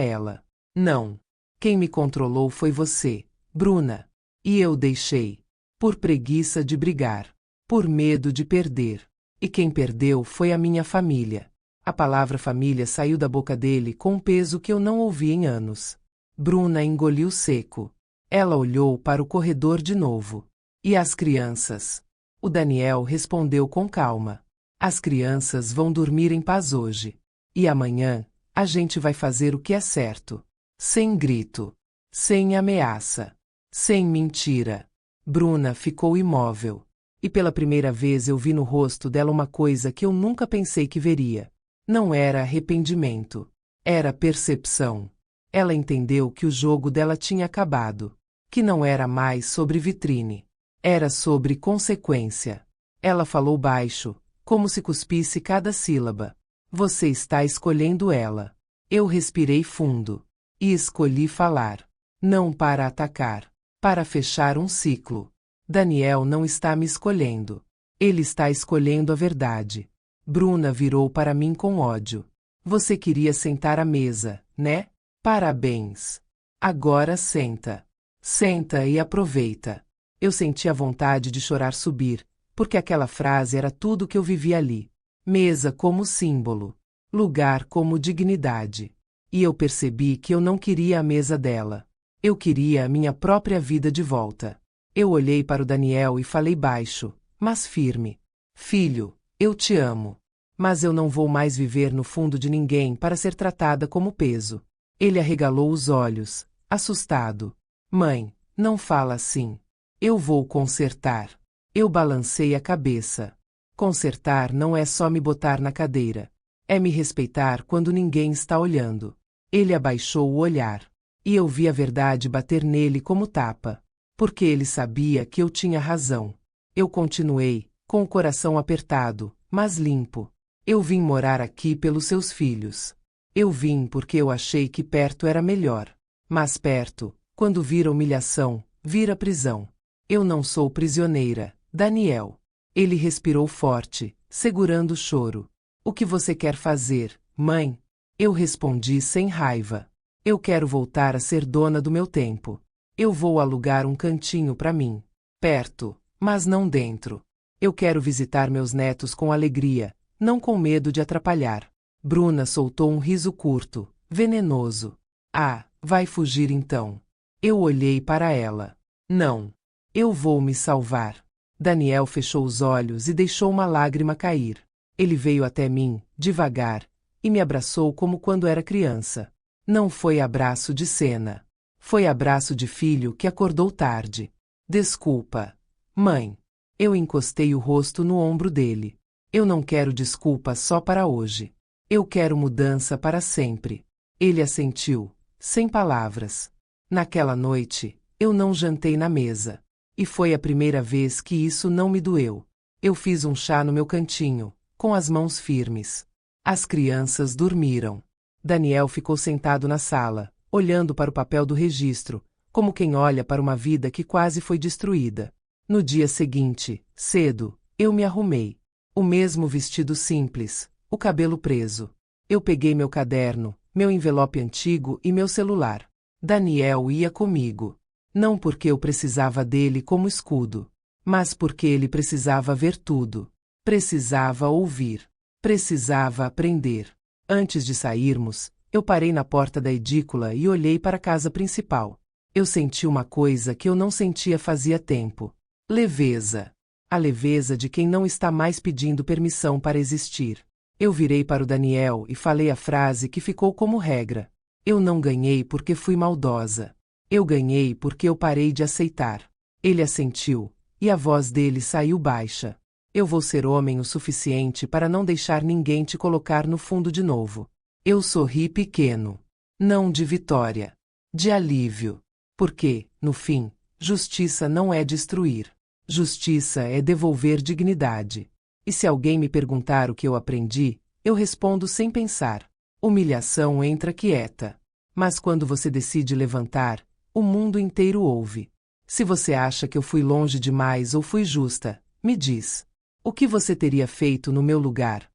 ela. Não. Quem me controlou foi você, Bruna. E eu deixei. Por preguiça de brigar. Por medo de perder. E quem perdeu foi a minha família. A palavra família saiu da boca dele com um peso que eu não ouvi em anos. Bruna engoliu seco. Ela olhou para o corredor de novo. E as crianças? O Daniel respondeu com calma. As crianças vão dormir em paz hoje. E amanhã, a gente vai fazer o que é certo. Sem grito. Sem ameaça. Sem mentira. Bruna ficou imóvel. E pela primeira vez eu vi no rosto dela uma coisa que eu nunca pensei que veria. Não era arrependimento. Era percepção. Ela entendeu que o jogo dela tinha acabado. Que não era mais sobre vitrine. Era sobre consequência. Ela falou baixo, como se cuspisse cada sílaba. Você está escolhendo ela. Eu respirei fundo. E escolhi falar. Não para atacar. Para fechar um ciclo. Daniel não está me escolhendo. Ele está escolhendo a verdade. Bruna virou para mim com ódio. Você queria sentar à mesa, né? Parabéns. Agora senta. Senta e aproveita. Eu senti a vontade de chorar subir, porque aquela frase era tudo que eu vivia ali. Mesa como símbolo. Lugar como dignidade. E eu percebi que eu não queria a mesa dela. Eu queria a minha própria vida de volta. Eu olhei para o Daniel e falei baixo, mas firme. Filho, eu te amo. Mas eu não vou mais viver no fundo de ninguém para ser tratada como peso. Ele arregalou os olhos, assustado. Mãe, não fala assim. Eu vou consertar. Eu balancei a cabeça. Consertar não é só me botar na cadeira. É me respeitar quando ninguém está olhando. Ele abaixou o olhar. E eu vi a verdade bater nele como tapa. Porque ele sabia que eu tinha razão. Eu continuei, com o coração apertado, mas limpo. Eu vim morar aqui pelos seus filhos. Eu vim porque eu achei que perto era melhor. Mas perto, quando vira humilhação, vira prisão. Eu não sou prisioneira, Daniel. Ele respirou forte, segurando o choro. O que você quer fazer, mãe? Eu respondi sem raiva. Eu quero voltar a ser dona do meu tempo. Eu vou alugar um cantinho para mim. Perto, mas não dentro. Eu quero visitar meus netos com alegria, não com medo de atrapalhar. Bruna soltou um riso curto, venenoso. Ah, vai fugir então. Eu olhei para ela. Não. Eu vou me salvar. Daniel fechou os olhos e deixou uma lágrima cair. Ele veio até mim, devagar, e me abraçou como quando era criança. Não foi abraço de cena. Foi abraço de filho que acordou tarde. Desculpa. Mãe. Eu encostei o rosto no ombro dele. Eu não quero desculpa só para hoje. Eu quero mudança para sempre. Ele assentiu, sem palavras. Naquela noite, eu não jantei na mesa. E foi a primeira vez que isso não me doeu. Eu fiz um chá no meu cantinho, com as mãos firmes. As crianças dormiram. Daniel ficou sentado na sala, olhando para o papel do registro, como quem olha para uma vida que quase foi destruída. No dia seguinte, cedo, eu me arrumei. O mesmo vestido simples, o cabelo preso. Eu peguei meu caderno, meu envelope antigo e meu celular. Daniel ia comigo. Não porque eu precisava dele como escudo, mas porque ele precisava ver tudo. Precisava ouvir. Precisava aprender. Antes de sairmos, Eu parei na porta da edícula e olhei para a casa principal. Eu senti uma coisa que eu não sentia fazia tempo. Leveza. A leveza de quem não está mais pedindo permissão para existir. Eu virei para o Daniel e falei a frase que ficou como regra. Eu não ganhei porque fui maldosa. Eu ganhei porque eu parei de aceitar. Ele assentiu, e a voz dele saiu baixa. Eu vou ser homem o suficiente para não deixar ninguém te colocar no fundo de novo. Eu sorri pequeno. Não de vitória. De alívio. Porque, no fim, justiça não é destruir. Justiça é devolver dignidade. E se alguém me perguntar o que eu aprendi, eu respondo sem pensar. Humilhação entra quieta. Mas quando você decide levantar, o mundo inteiro ouve. Se você acha que eu fui longe demais ou fui justa, me diz. O que você teria feito no meu lugar?